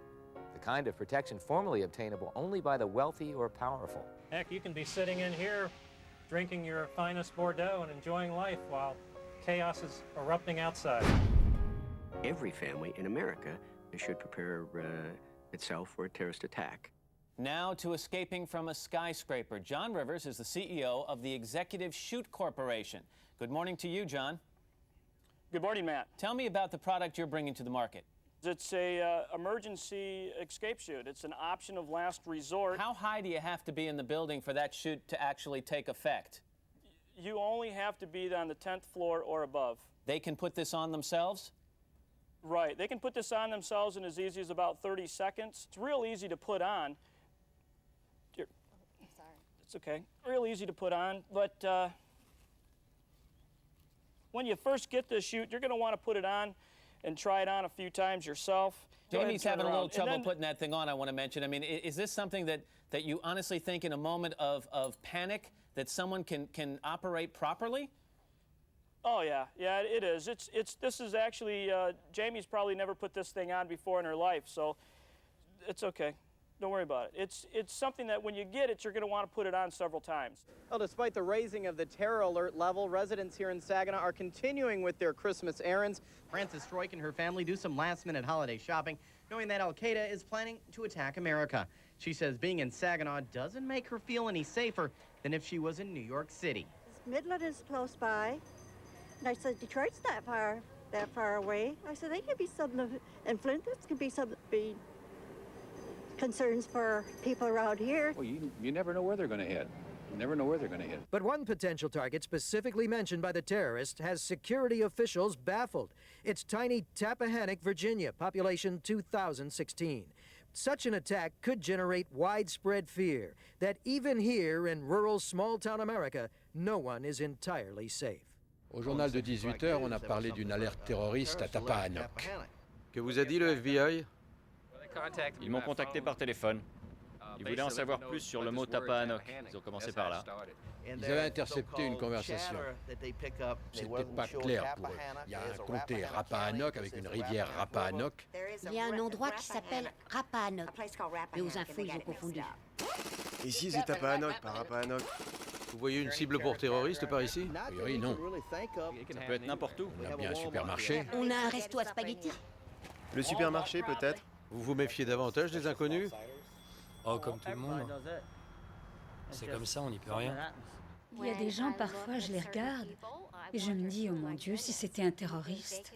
The kind of protection formerly obtainable only by the wealthy or powerful. Heck, you can be sitting in here, drinking your finest Bordeaux and enjoying life while chaos is erupting outside. Every family in America should prepare itself for a terrorist attack. Now to escaping from a skyscraper. John Rivers is the CEO of the Executive Chute Corporation. Good morning to you, John. Good morning, Matt. Tell me about the product you're bringing to the market. It's a emergency escape chute. It's an option of last resort. How high do you have to be in the building for that chute to actually take effect? You only have to be on the 10th floor or above. They can put this on themselves? Right. They can put this on themselves in as easy as about 30 seconds. It's real easy to put on. I'm sorry. It's okay. Real easy to put on, but when you first get this chute, you're going to want to put it on and try it on a few times yourself. Jamie's having a little trouble putting that thing on, I want to mention. I mean, is this something that you honestly think in a moment of panic that someone can operate properly? Oh, yeah. Yeah, it is. This is actually, Jamie's probably never put this thing on before in her life, so it's okay. Don't worry about it. It's something that when you get it, you're going to want to put it on several times. Well, despite the raising of the terror alert level, residents here in Saginaw are continuing with their Christmas errands. Frances Stroik and her family do some last-minute holiday shopping, knowing that Al-Qaeda is planning to attack America. She says being in Saginaw doesn't make her feel any safer than if she was in New York City. Midland is close by. And I said, Detroit's that far away. I said, they could be something, and Flint, this could be something, be concerns for people around here. Well, you never know where they're going to hit. You never know where they're going to hit. But one potential target specifically mentioned by the terrorist has security officials baffled. It's tiny Tappahannock, Virginia, population 2016. Such an attack could generate widespread fear that even here in rural small-town America, no one is entirely safe. Au journal de 18h, on a parlé d'une alerte terroriste à Tappahannock. Que vous a dit le FBI? Ils m'ont contacté par téléphone. Ils voulaient en savoir plus sur le mot Tappahannock. Ils ont commencé par là. Ils avaient intercepté une conversation. C'était pas clair pour eux. Il y a un comté Rappahannock avec une rivière Rappahannock. Il y a un endroit qui s'appelle Rappahannock. Mais aux infos, ils ont confondu. Ici, c'est Tappahannock, pas Rappahannock. Vous voyez une cible pour terroristes par ici? Oui, non. Ça peut être n'importe où. On a bien un supermarché. On a un resto à spaghettis. Le supermarché, peut-être? Vous vous méfiez davantage des inconnus? Oh, comme tout le monde. C'est comme ça, on n'y peut rien. Il y a des gens, parfois, je les regarde et je me dis, oh mon Dieu, si c'était un terroriste.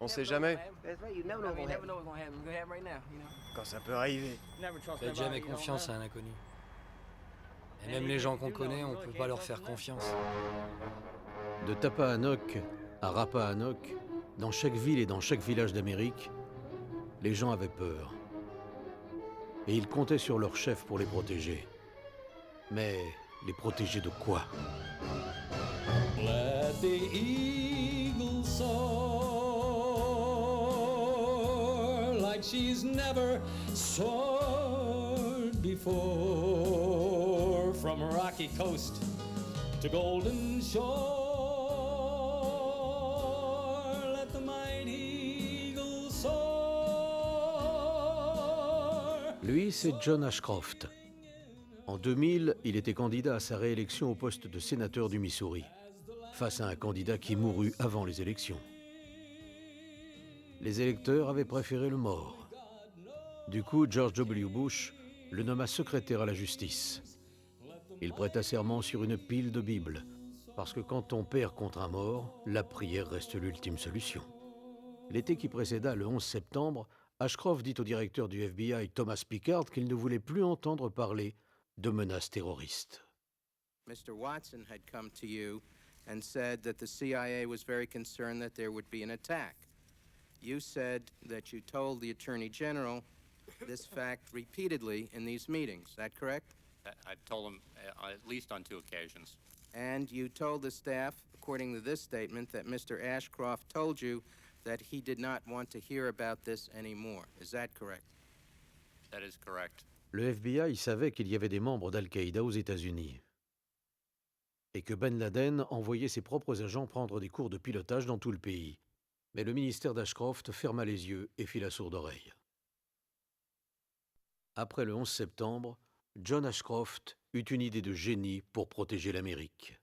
On sait jamais. Quand ça peut arriver. Faites jamais confiance à un inconnu. Et même les gens qu'on connaît, on ne peut pas leur faire confiance. De Tappahannock à Rappahannock, dans chaque ville et dans chaque village d'Amérique, les gens avaient peur. Et ils comptaient sur leur chef pour les protéger. Mais les protéger de quoi? Let the eagle soar like she's never soared before, from rocky coast to golden shore. Let the mighty eagle soar. Lui, c'est John Ashcroft. En 2000, il était candidat à sa réélection au poste de sénateur du Missouri, face à un candidat qui mourut avant les élections. Les électeurs avaient préféré le mort. Du coup, George W. Bush le nomma secrétaire à la justice. Il prêta serment sur une pile de Bibles, parce que quand on perd contre un mort, la prière reste l'ultime solution. L'été qui précéda le 11 septembre, Ashcroft dit au directeur du FBI, Thomas Pickard, qu'il ne voulait plus entendre parler de menaces terroristes. Mr. Watson had come to you and said that the CIA was very concerned that there would be an attack. You said that you told the Attorney General this fact repeatedly in these meetings. Is that correct? I told him at least on 2 occasions. And you told the staff, according to this statement, that Mr. Ashcroft told you that he did not want to hear about this anymore. Is that correct? That is correct. Le FBI savait qu'il y avait des membres d'Al-Qaïda aux États-Unis et que Ben Laden envoyait ses propres agents prendre des cours de pilotage dans tout le pays. Mais le ministère d'Ashcroft ferma les yeux et fit la sourde oreille. Après le 11 septembre, John Ashcroft eut une idée de génie pour protéger l'Amérique.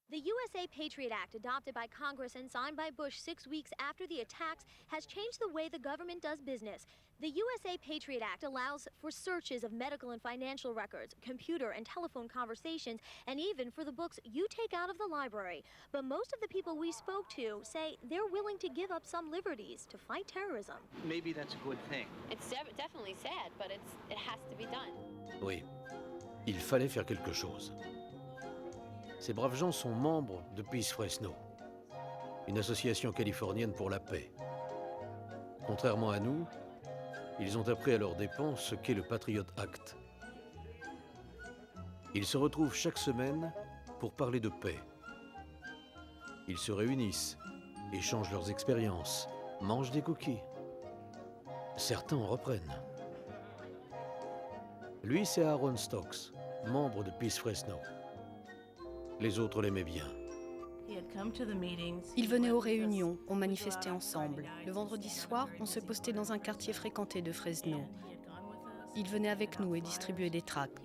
The USA Patriot Act, adopted by Congress and signed by Bush 6 weeks after the attacks, has changed the way the government does business. The USA Patriot Act allows for searches of medical and financial records, computer and telephone conversations, and even for the books you take out of the library. But most of the people we spoke to say they're willing to give up some liberties to fight terrorism. Maybe that's a good thing. It's definitely sad, but it has to be done. Oui, il fallait faire quelque chose. Ces braves gens sont membres de Peace Fresno, une association californienne pour la paix. Contrairement à nous, ils ont appris à leurs dépens ce qu'est le Patriot Act. Ils se retrouvent chaque semaine pour parler de paix. Ils se réunissent, échangent leurs expériences, mangent des cookies. Certains en reprennent. Lui, c'est Aaron Stokes, membre de Peace Fresno. Les autres l'aimaient bien. Il venait aux réunions, on manifestait ensemble. Le vendredi soir, on se postait dans un quartier fréquenté de Fresno. Il venait avec nous et distribuait des tracts.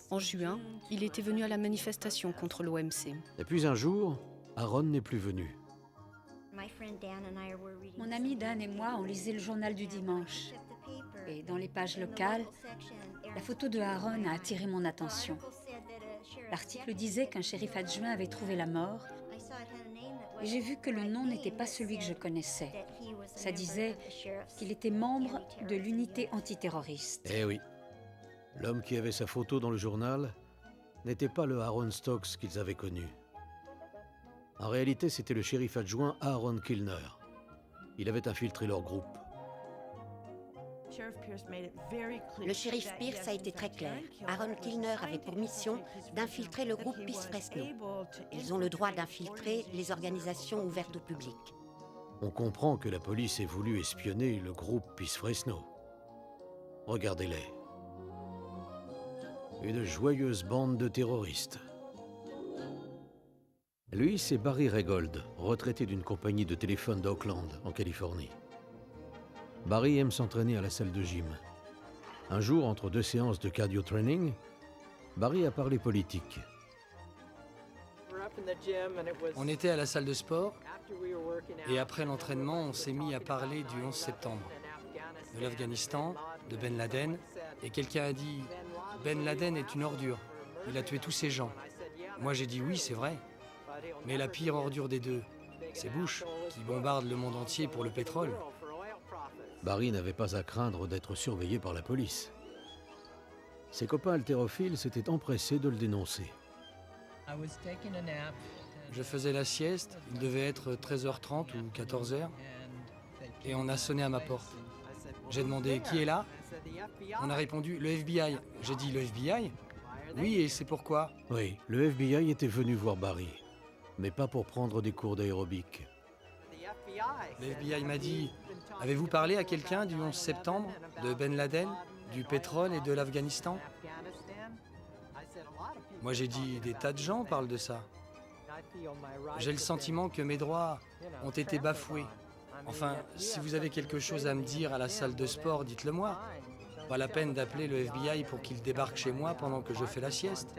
En juin, il était venu à la manifestation contre l'OMC. Et puis un jour, Aaron n'est plus venu. Mon ami Dan et moi, on lisait le journal du dimanche. Et dans les pages locales, la photo de Aaron a attiré mon attention. L'article disait qu'un shérif adjoint avait trouvé la mort Et j'ai vu que le nom n'était pas celui que je connaissais. Ça disait qu'il était membre de l'unité antiterroriste. Eh oui. L'homme qui avait sa photo dans le journal n'était pas le Aaron Stokes qu'ils avaient connu. En réalité, c'était le shérif adjoint Aaron Kilner. Il avait infiltré leur groupe. Le shérif Pierce a été très clair. Aaron Kilner avait pour mission d'infiltrer le groupe Peace Fresno. Ils ont le droit d'infiltrer les organisations ouvertes au public. On comprend que la police ait voulu espionner le groupe Peace Fresno. Regardez-les. Une joyeuse bande de terroristes. Lui, c'est Barry Regold, retraité d'une compagnie de téléphone d'Oakland, en Californie. Barry aime s'entraîner à la salle de gym. Un jour, entre deux séances de cardio training, Barry a parlé politique. On était à la salle de sport et après l'entraînement, on s'est mis à parler du 11 septembre, de l'Afghanistan, de Ben Laden, et quelqu'un a dit « Ben Laden est une ordure, il a tué tous ces gens ». Moi j'ai dit « oui, c'est vrai ». Mais la pire ordure des deux, c'est Bush, qui bombarde le monde entier pour le pétrole. Barry n'avait pas à craindre d'être surveillé par la police. Ses copains haltérophiles s'étaient empressés de le dénoncer. Je faisais la sieste, il devait être 13h30 ou 14h, et on a sonné à ma porte. J'ai demandé « Qui est là ?» On a répondu « Le FBI ». J'ai dit « Le FBI ?» Oui, et c'est pourquoi? Oui, le FBI était venu voir Barry, mais pas pour prendre des cours d'aérobic. Le FBI m'a dit « Avez-vous parlé à quelqu'un du 11 septembre, de Ben Laden, du pétrole et de l'Afghanistan ?» Moi j'ai dit « Des tas de gens parlent de ça. J'ai le sentiment que mes droits ont été bafoués. Enfin, si vous avez quelque chose à me dire à la salle de sport, dites-le moi. Pas la peine d'appeler le FBI pour qu'il débarque chez moi pendant que je fais la sieste. »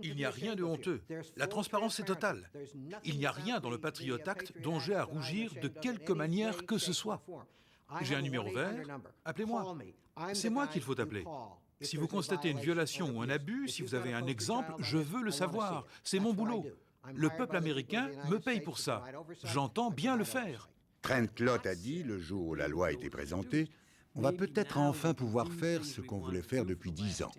Il n'y a rien de honteux. La transparence est totale. Il n'y a rien dans le Patriot Act dont j'ai à rougir de quelque manière que ce soit. J'ai un numéro vert, appelez-moi. C'est moi qu'il faut appeler. Si vous constatez une violation ou un abus, si vous avez un exemple, je veux le savoir. C'est mon boulot. Le peuple américain me paye pour ça. J'entends bien le faire. Trent Lott a dit, le jour où la loi a été présentée, on va peut-être enfin pouvoir faire ce qu'on voulait faire depuis 10 ans.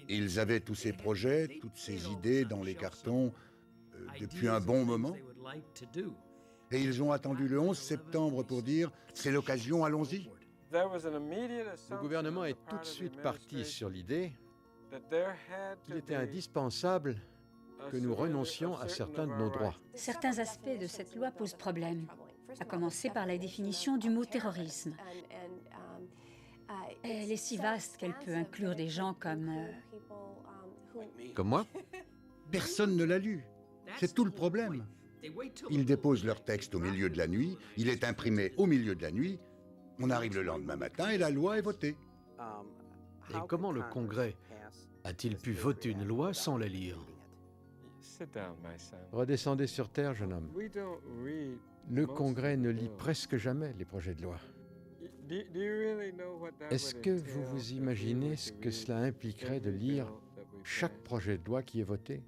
Ils avaient tous ces projets, toutes ces idées dans les cartons depuis un bon moment. Et ils ont attendu le 11 septembre pour dire « c'est l'occasion, allons-y ». Le gouvernement est tout de suite parti sur l'idée qu'il était indispensable que nous renoncions à certains de nos droits. Certains aspects de cette loi posent problème, à commencer par la définition du mot terrorisme. Elle est si vaste qu'elle peut inclure des gens comme... Comme moi? Personne ne l'a lu. C'est tout le problème. Ils déposent leur texte au milieu de la nuit, il est imprimé au milieu de la nuit, on arrive le lendemain matin et la loi est votée. Et comment le Congrès a-t-il pu voter une loi sans la lire? Redescendez sur terre, jeune homme. Le Congrès ne lit presque jamais les projets de loi. Est-ce que vous vous imaginez ce que cela impliquerait de lire chaque projet de loi qui est voté?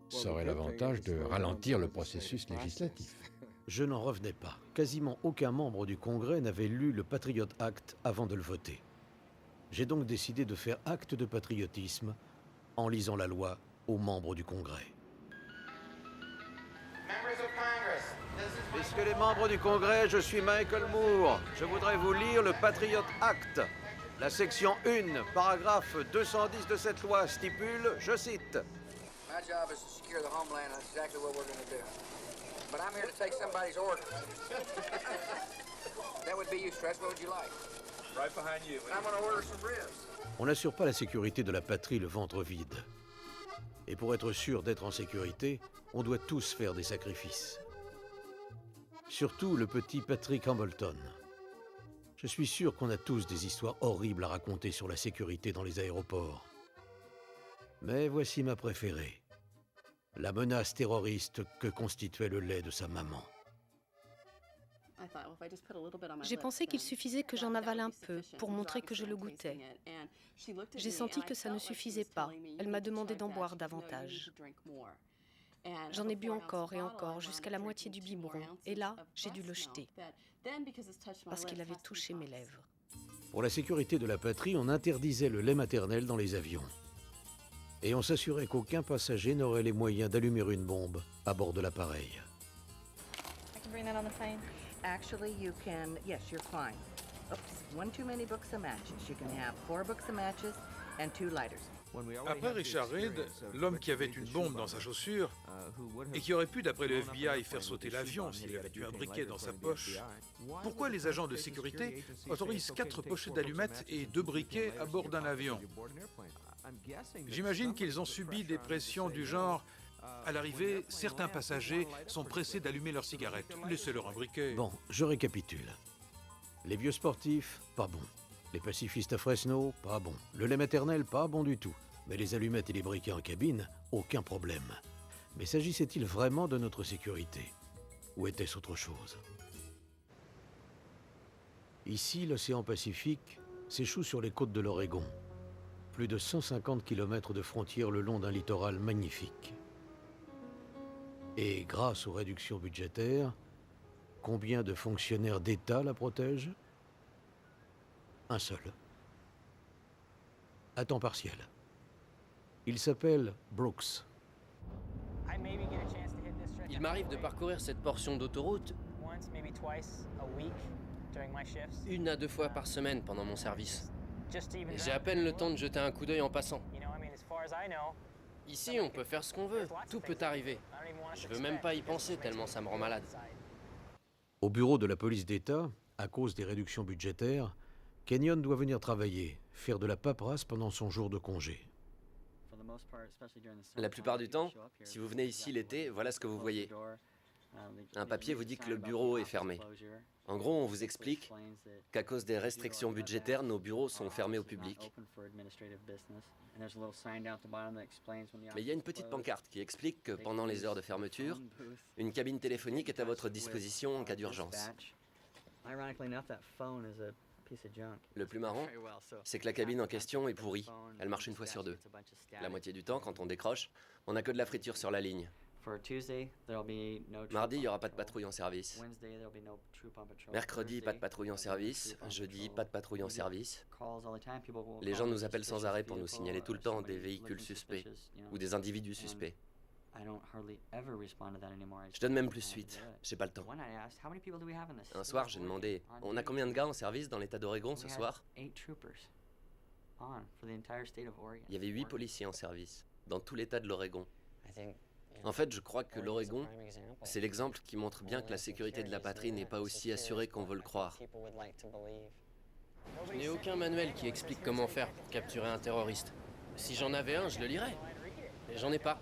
Ça aurait l'avantage de ralentir le processus législatif. Je n'en revenais pas. Quasiment aucun membre du Congrès n'avait lu le Patriot Act avant de le voter. J'ai donc décidé de faire acte de patriotisme en lisant la loi aux membres du Congrès. Puisque les membres du Congrès, je suis Michael Moore. Je voudrais vous lire le Patriot Act. La section 1, paragraphe 210 de cette loi stipule, je cite, « My job is to secure the homeland, and that's exactly what we're going to do. But I'm here to take somebody's order. That would be you, Stretch. What would you like? Right behind you. I'm going to order some ribs. » On n'assure pas la sécurité de la patrie le ventre vide. Et pour être sûr d'être en sécurité, on doit tous faire des sacrifices. Surtout le petit Patrick Hambleton. Je suis sûr qu'on a tous des histoires horribles à raconter sur la sécurité dans les aéroports. Mais voici ma préférée. La menace terroriste que constituait le lait de sa maman. J'ai pensé qu'il suffisait que j'en avale un peu pour montrer que je le goûtais. J'ai senti que ça ne suffisait pas. Elle m'a demandé d'en boire davantage. J'en ai bu encore et encore, jusqu'à la moitié du biberon. Et là, j'ai dû le jeter, parce qu'il avait touché mes lèvres. Pour la sécurité de la patrie, on interdisait le lait maternel dans les avions. Et on s'assurait qu'aucun passager n'aurait les moyens d'allumer une bombe à bord de l'appareil. I can bring that on the plane. Actually, you can, yes, you're fine. Oops, one too many books of matches. You can have 4 books of matches and 2 lighters. Après Richard Reed, l'homme qui avait une bombe dans sa chaussure et qui aurait pu, d'après le FBI, faire sauter l'avion s'il avait eu un briquet dans sa poche, pourquoi les agents de sécurité autorisent 4 pochettes d'allumettes et 2 briquets à bord d'un avion? J'imagine qu'ils ont subi des pressions du genre « À l'arrivée, certains passagers sont pressés d'allumer leurs cigarettes. Laissez-leur un briquet. » Bon, je récapitule. Les vieux sportifs, pas bon. Les pacifistes à Fresno, pas bon. Le lait maternel, pas bon du tout. Mais les allumettes et les briquets en cabine, aucun problème. Mais s'agissait-il vraiment de notre sécurité? Ou était-ce autre chose? Ici, l'océan Pacifique s'échoue sur les côtes de l'Oregon. Plus de 150 km de frontières le long d'un littoral magnifique. Et grâce aux réductions budgétaires, combien de fonctionnaires d'État la protègent? Un seul. À temps partiel. Il s'appelle Brooks. Il m'arrive de parcourir cette portion d'autoroute 1 à 2 fois par semaine pendant mon service. Et j'ai à peine le temps de jeter un coup d'œil en passant. Ici, on peut faire ce qu'on veut. Tout peut arriver. Je veux même pas y penser tellement ça me rend malade. Au bureau de la police d'État, à cause des réductions budgétaires, Kenyon doit venir travailler, faire de la paperasse pendant son jour de congé. La plupart du temps, si vous venez ici l'été, voilà ce que vous voyez. Un papier vous dit que le bureau est fermé. En gros, on vous explique qu'à cause des restrictions budgétaires, nos bureaux sont fermés au public. Mais il y a une petite pancarte qui explique que pendant les heures de fermeture, une cabine téléphonique est à votre disposition en cas d'urgence. Le plus marrant, c'est que la cabine en question est pourrie. Elle marche 1 fois sur 2. La moitié du temps, quand on décroche, on n'a que de la friture sur la ligne. Mardi, il n'y aura pas de patrouille en service. Mercredi, pas de patrouille en service. Jeudi, pas de patrouille en service. Les gens nous appellent sans arrêt pour nous signaler tout le temps des véhicules suspects ou des individus suspects. Je donne même plus suite, j'ai pas le temps. Un soir, j'ai demandé, on a combien de gars en service dans l'état d'Oregon ce soir? Il y avait 8 policiers en service, dans tout l'état de l'Oregon. En fait, je crois que l'Oregon, c'est l'exemple qui montre bien que la sécurité de la patrie n'est pas aussi assurée qu'on veut le croire. Je n'ai aucun manuel qui explique comment faire pour capturer un terroriste. Si j'en avais un, je le lirais. Mais j'en ai pas.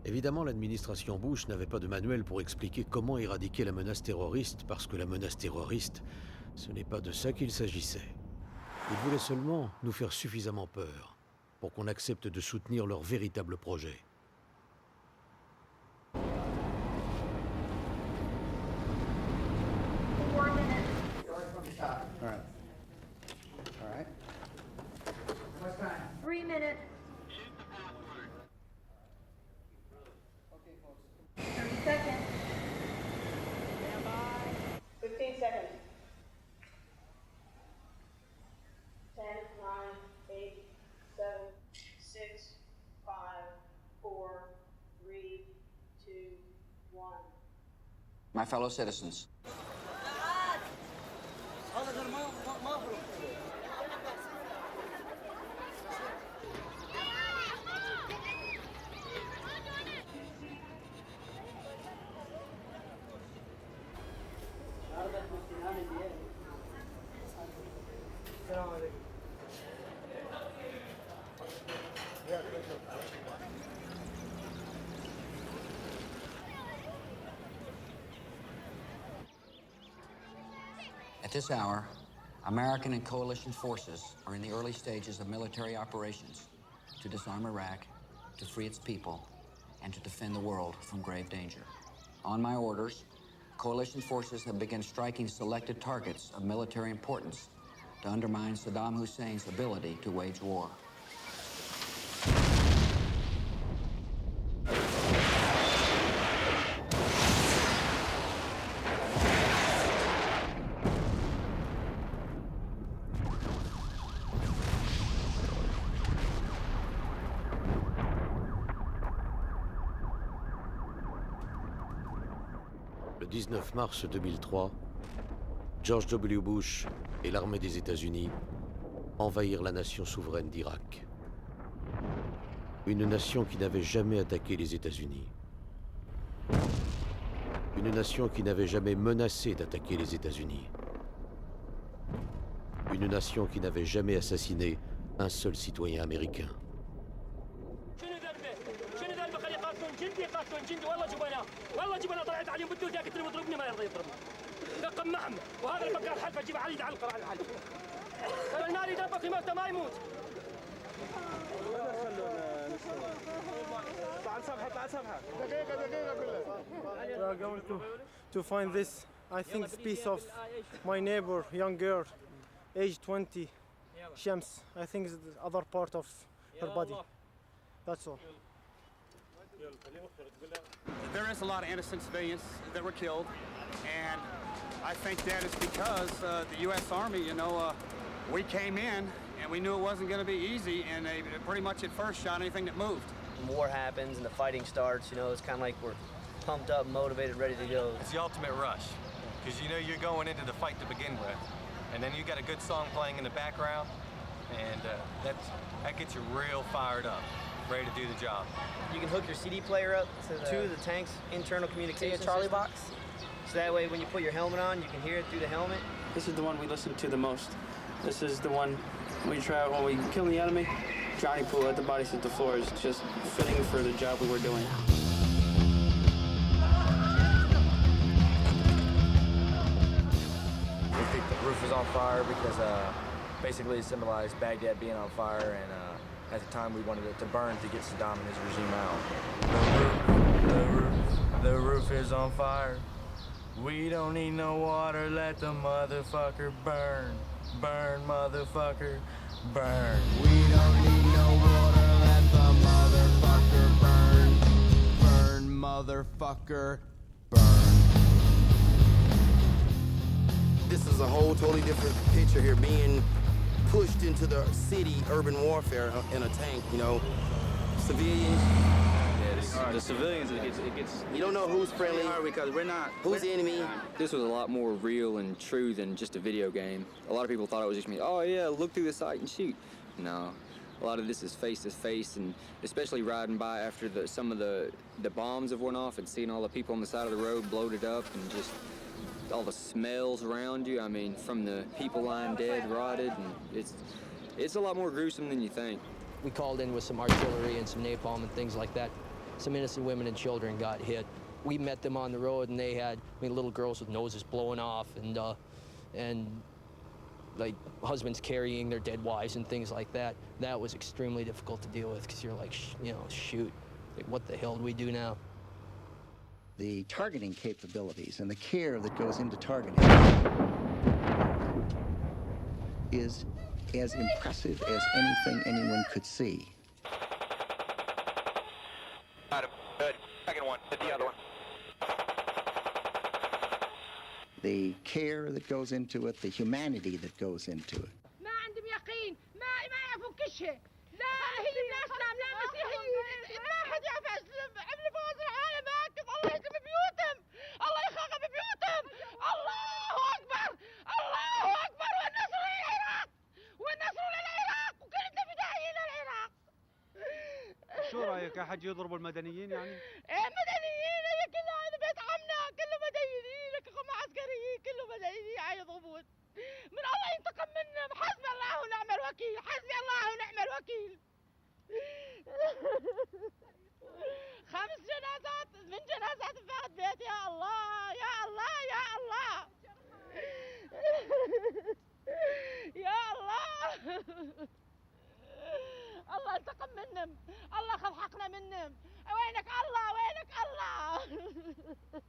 Évidemment, l'administration Bush n'avait pas de manuel pour expliquer comment éradiquer la menace terroriste, parce que la menace terroriste, ce n'est pas de ça qu'il s'agissait. Ils voulaient seulement nous faire suffisamment peur pour qu'on accepte de soutenir leur véritable projet. My fellow citizens. At this hour, American and coalition forces are in the early stages of military operations to disarm Iraq, to free its people, and to defend the world from grave danger. On my orders, coalition forces have begun striking selected targets of military importance to undermine Saddam Hussein's ability to wage war. Le 19 mars 2003, George W. Bush et l'armée des États-Unis envahirent la nation souveraine d'Irak. Une nation qui n'avait jamais attaqué les États-Unis. Une nation qui n'avait jamais menacé d'attaquer les États-Unis. Une nation qui n'avait jamais assassiné un seul citoyen américain. We are going to find this, I think, piece of my neighbor, young girl, age 20, Shams. I think it's the other part of her body. That's all. There is a lot of innocent civilians that were killed, and I think that is because the U.S. Army, we came in and we knew it wasn't going to be easy, and they pretty much at first shot anything that moved. When war happens and the fighting starts, it's kind of like we're pumped up, motivated, ready to go. It's the ultimate rush, because you're going into the fight to begin with, and then you got a good song playing in the background, and that gets you real fired up, ready to do the job. You can hook your CD player up to the tank's internal communication Charlie system. box. So that way when you put your helmet on, you can hear it through the helmet. This is the one we listen to the most. This is the one we try when we kill the enemy. Johnny Poole at the body set the floor is just fitting for the job we were doing. We think the roof is on fire because basically it symbolized Baghdad being on fire, and at the time we wanted it to burn to get Saddam and his regime out. The roof is on fire. We don't need no water, let the motherfucker burn. Burn, motherfucker, burn. We don't need no water, let the motherfucker burn. Burn, motherfucker, burn. This is a whole totally different picture here, being pushed into the city, urban warfare in a tank, civilians. The civilians, it gets. You don't know who's friendly because we're not. Who's the enemy? This was a lot more real and true than just a video game. A lot of people thought it was just me. Oh yeah, look through the sight and shoot. No, a lot of this is face to face, and especially riding by after some of the bombs have went off and seeing all the people on the side of the road bloated up and just all the smells around you. I mean, from the people lying dead, rotted, and it's a lot more gruesome than you think. We called in with some artillery and some napalm and things like that. Some innocent women and children got hit. We met them on the road, and they had little girls with noses blowing off, and like husbands carrying their dead wives and things like that. That was extremely difficult to deal with because you're like, shoot, like, what the hell do we do now? The targeting capabilities and the care that goes into targeting is as impressive as anything anyone could see. Good. Second one. Hit the other one. The care that goes into it, the humanity that goes into it. ما عندهم يقين ما يعرفوا كل شيء لا هي لا اسلام لا مسيحيين ما حد يعرف اسلم عمل فوز العالم هكذا الله يخرب بيوتهم الله يخرب بيوتهم الله اكبر والنصر للعراق والنصر للعراق وكلنا فدائيين للعراق. شو رايك احد يضرب المدنيين يعني؟ مدنيين هي كلها هذا بيت عمنا كله مدنيين عسكريين كله مدنيين يضربون من الله ينتقم منهم. حسبي الله ونعم الوكيل حسبي الله ونعم الوكيل. 5 جنازات من جنازات فقد بيت يا الله يا الله يا الله يا الله. الله انتقم منهم الله خذ حقنا منهم وينك الله وينك الله.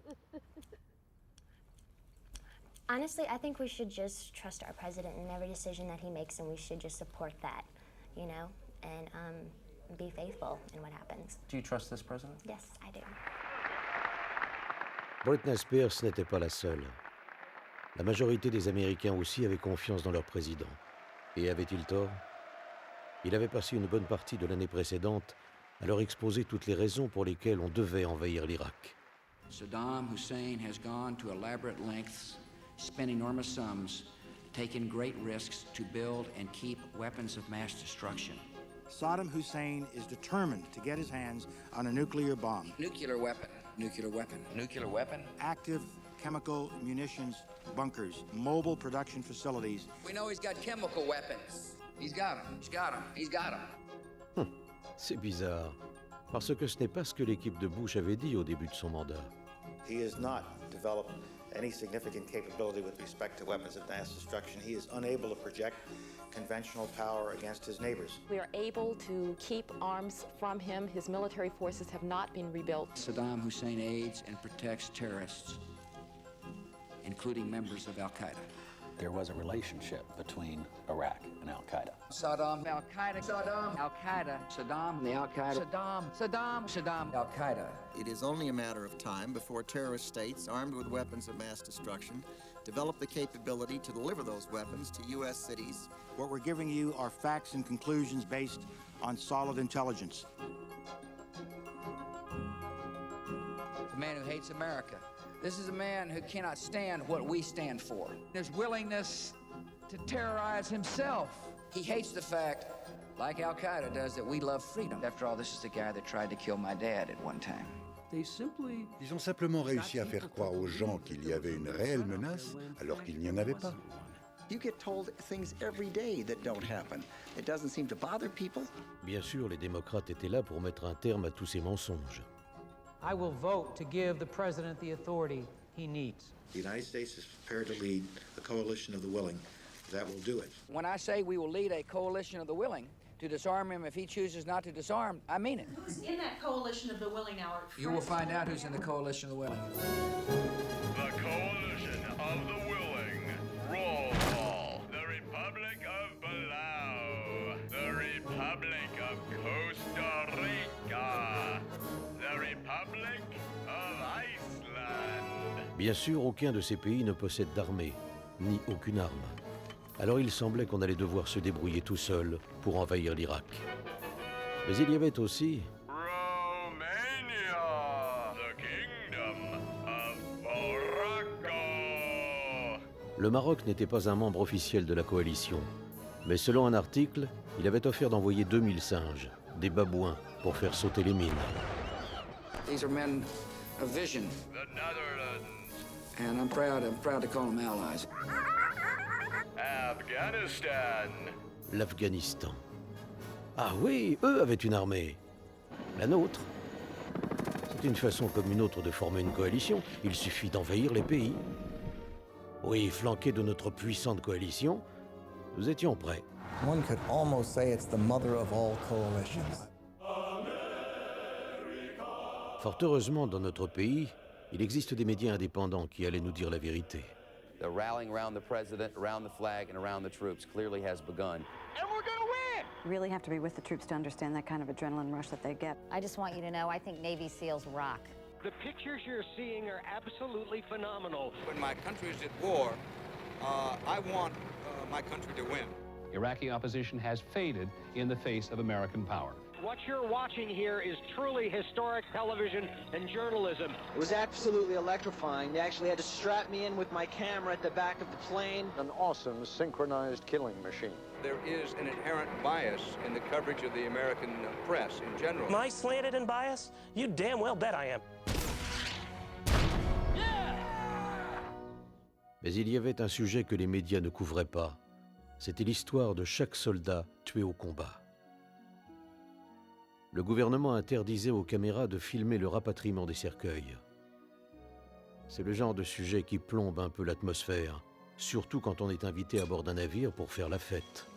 Honestly, I think we should just trust our president in every decision that he makes, and we should just support that, you know, and be faithful in what happens. Do you trust this president? Yes, I do. Britney Spears n'était pas la seule. La majorité des Américains aussi avaient confiance dans leur président. Et avait-il tort? Il avait passé une bonne partie de l'année précédente à leur exposer toutes les raisons pour lesquelles on devait envahir l'Irak. Saddam Hussein has gone to elaborate lengths, spent enormous sums, taken great risks to build and keep weapons of mass destruction. Saddam Hussein is determined to get his hands on a nuclear bomb. Nuclear weapon, nuclear weapon, nuclear weapon. Active chemical munitions bunkers, mobile production facilities. We know he's got chemical weapons. He's got them, he's got them, he's got them. C'est bizarre, parce que ce n'est pas ce que l'équipe de Bush avait dit au début de son mandat. He has not developed any significant capability with respect to weapons of mass destruction. He is unable to project conventional power against his neighbors. We are able to keep arms from him. His military forces have not been rebuilt. Saddam Hussein aids and protects terrorists, including members of Al-Qaeda. There was a relationship between Iraq and Al-Qaeda. Saddam, Al-Qaeda, Saddam, Al-Qaeda, Saddam, the Al-Qaeda, Saddam, Saddam, Saddam, Al-Qaeda. It is only a matter of time before terrorist states armed with weapons of mass destruction develop the capability to deliver those weapons to U.S. cities. What we're giving you are facts and conclusions based on solid intelligence. The man who hates America. This is a man who cannot stand what we stand for. His willingness to terrorize himself. He hates the fact, like Al-Qaeda does, that we love freedom. After all, this is the guy that tried to kill my dad at one time. Ils ont simplement réussi à faire croire aux gens qu'il y avait une réelle menace alors qu'il n'y en avait pas. You get told things every day that don't happen. It doesn't seem to bother people. Bien sûr, les démocrates étaient là pour mettre un terme à tous ces mensonges. I will vote to give the president the authority he needs. The United States is prepared to lead a coalition of the willing that will do it. When I say we will lead a coalition of the willing to disarm him if he chooses not to disarm, I mean it. Who's in that coalition of the willing now? You will find out who's in the coalition of the willing. The coalition of the willing. Roll call. The Republic of Palau. The Republic of Costa Rica. The Republic of Iceland. Bien sûr, aucun de ces pays ne possède d'armée, ni aucune arme. Alors il semblait qu'on allait devoir se débrouiller tout seul pour envahir l'Irak. Mais il y avait aussi Romania, the Kingdom of Morocco. le Maroc n'était pas un membre officiel de la coalition. Mais selon un article, il avait offert d'envoyer 2000 singes, des babouins, pour faire sauter les mines. These are men of vision. The Netherlands. And I'm proud to call them allies. Afghanistan. L'Afghanistan. Ah oui, eux avaient une armée. La nôtre. C'est une façon comme une autre de former une coalition. Il suffit d'envahir les pays. Oui, flanqués de notre puissante coalition, nous étions prêts. One could almost say it's the mother of all coalitions. Fort heureusement, dans notre pays, il existe des médias indépendants qui allaient nous dire la vérité. The rallying around the president, around the flag, and around the troops clearly has begun. And we're gonna win! You really have to be with the troops to understand that kind of adrenaline rush that they get. I just want you to know, I think Navy SEALs rock. The pictures you're seeing are absolutely phenomenal. When my country is at war, I want my country to win. Iraqi opposition has faded in the face of American power. What you're watching here is truly historic television and journalism. It was absolutely electrifying. They actually had to strap me in with my camera at the back of the plane. An awesome synchronized killing machine. There is an inherent bias in the coverage of the American press in general. Am I slanted and biased? You damn well bet I am. Mais il y avait un sujet que les médias ne couvraient pas. C'était l'histoire de chaque soldat tué au combat. Le gouvernement interdisait aux caméras de filmer le rapatriement des cercueils. C'est le genre de sujet qui plombe un peu l'atmosphère, surtout quand on est invité à bord d'un navire pour faire la fête.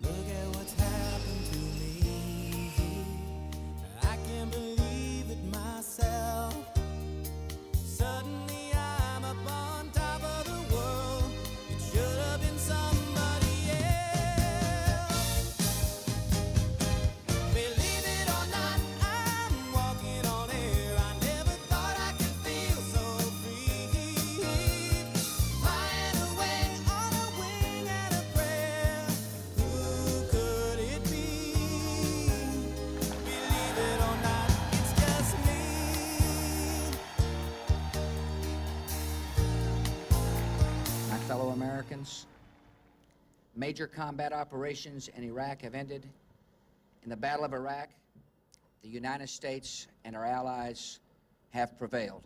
Look at what's happened to me. I can't believe Americans. Major combat operations in Iraq have ended. In the Battle of Iraq, the United States and our allies have prevailed.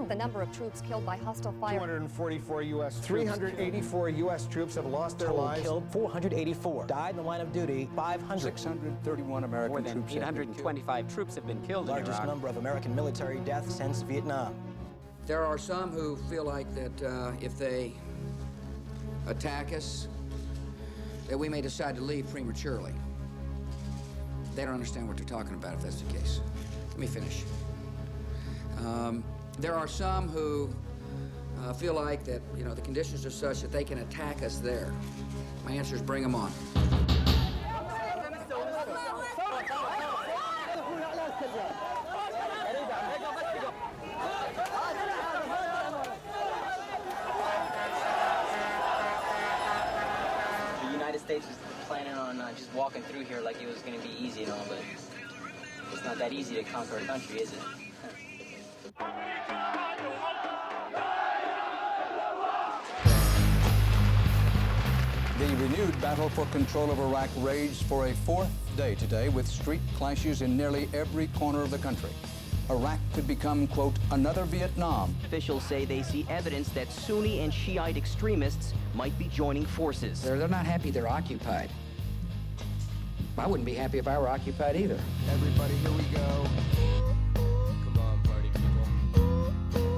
The number of troops killed by hostile fire. 244 U.S. 384 U.S. troops have lost their lives. Killed 484. Died in the line of duty 500. 631 American More than troops. 825 troops have been killed in Iraq. Largest number of American military deaths since Vietnam. There are some who feel like that if they attack us, that we may decide to leave prematurely. They don't understand what they're talking about if that's the case. Let me finish. There are some who feel like that, you know, the conditions are such that they can attack us there. My answer is bring them on. The United States was planning on just walking through here like it was going to be easy and all, but it's not that easy to conquer a country, is it? The renewed battle for control of Iraq raged for a fourth day today with street clashes in nearly every corner of the country. Iraq could become, quote, another Vietnam. Officials say they see evidence that Sunni and Shiite extremists might be joining forces. They're not happy they're occupied. I wouldn't be happy if I were occupied either. Everybody, here we go. Come on, party people.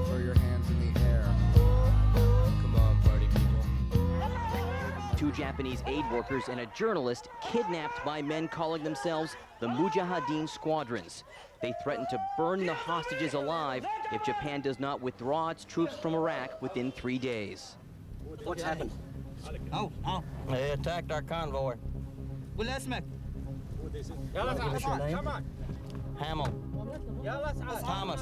Throw your hands in the air. Come on, party people. Two Japanese aid workers and a journalist kidnapped by men calling themselves the Mujahideen Squadrons. They threaten to burn the hostages alive if Japan does not withdraw its troops from Iraq within 3 days. What's happened? They attacked our convoy. What's your name? Hamill. Thomas.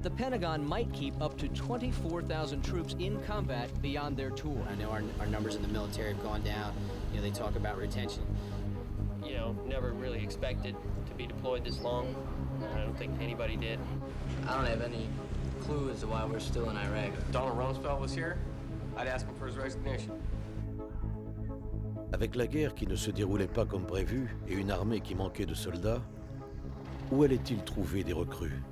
The Pentagon might keep up to 24,000 troops in combat beyond their tour. I know our numbers in the military have gone down. You know, they talk about retention. You know, never really expected to be deployed this long. I don't think anybody did. I don't have any clue as to why we're still in Iraq. If Donald Rumsfeld was here, I'd ask him for his resignation. Avec la guerre qui ne se déroulait pas comme prévu et une armée qui manquait de soldats, où allait-il trouver des recrues?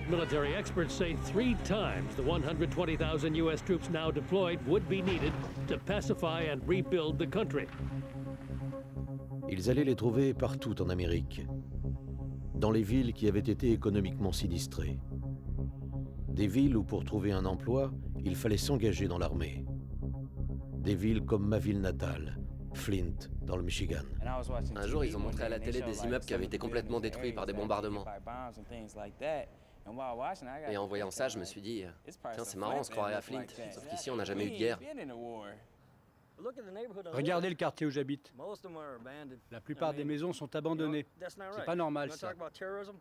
Military experts say 3 times the 120,000 U.S. troops now deployed would be needed to pacify and rebuild the country. Ils allaient les trouver partout en Amérique, dans les villes qui avaient été économiquement sinistrées. Des villes où pour trouver un emploi, il fallait s'engager dans l'armée. Des villes comme ma ville natale, Flint, dans le Michigan. Un jour, ils ont montré à la télé des immeubles qui avaient été complètement détruits par des bombardements. Et en voyant ça, je me suis dit, tiens, c'est marrant, on se croirait à Flint, sauf qu'ici, on n'a jamais eu de guerre. Regardez le quartier où j'habite. La plupart des maisons sont abandonnées. C'est pas normal, ça.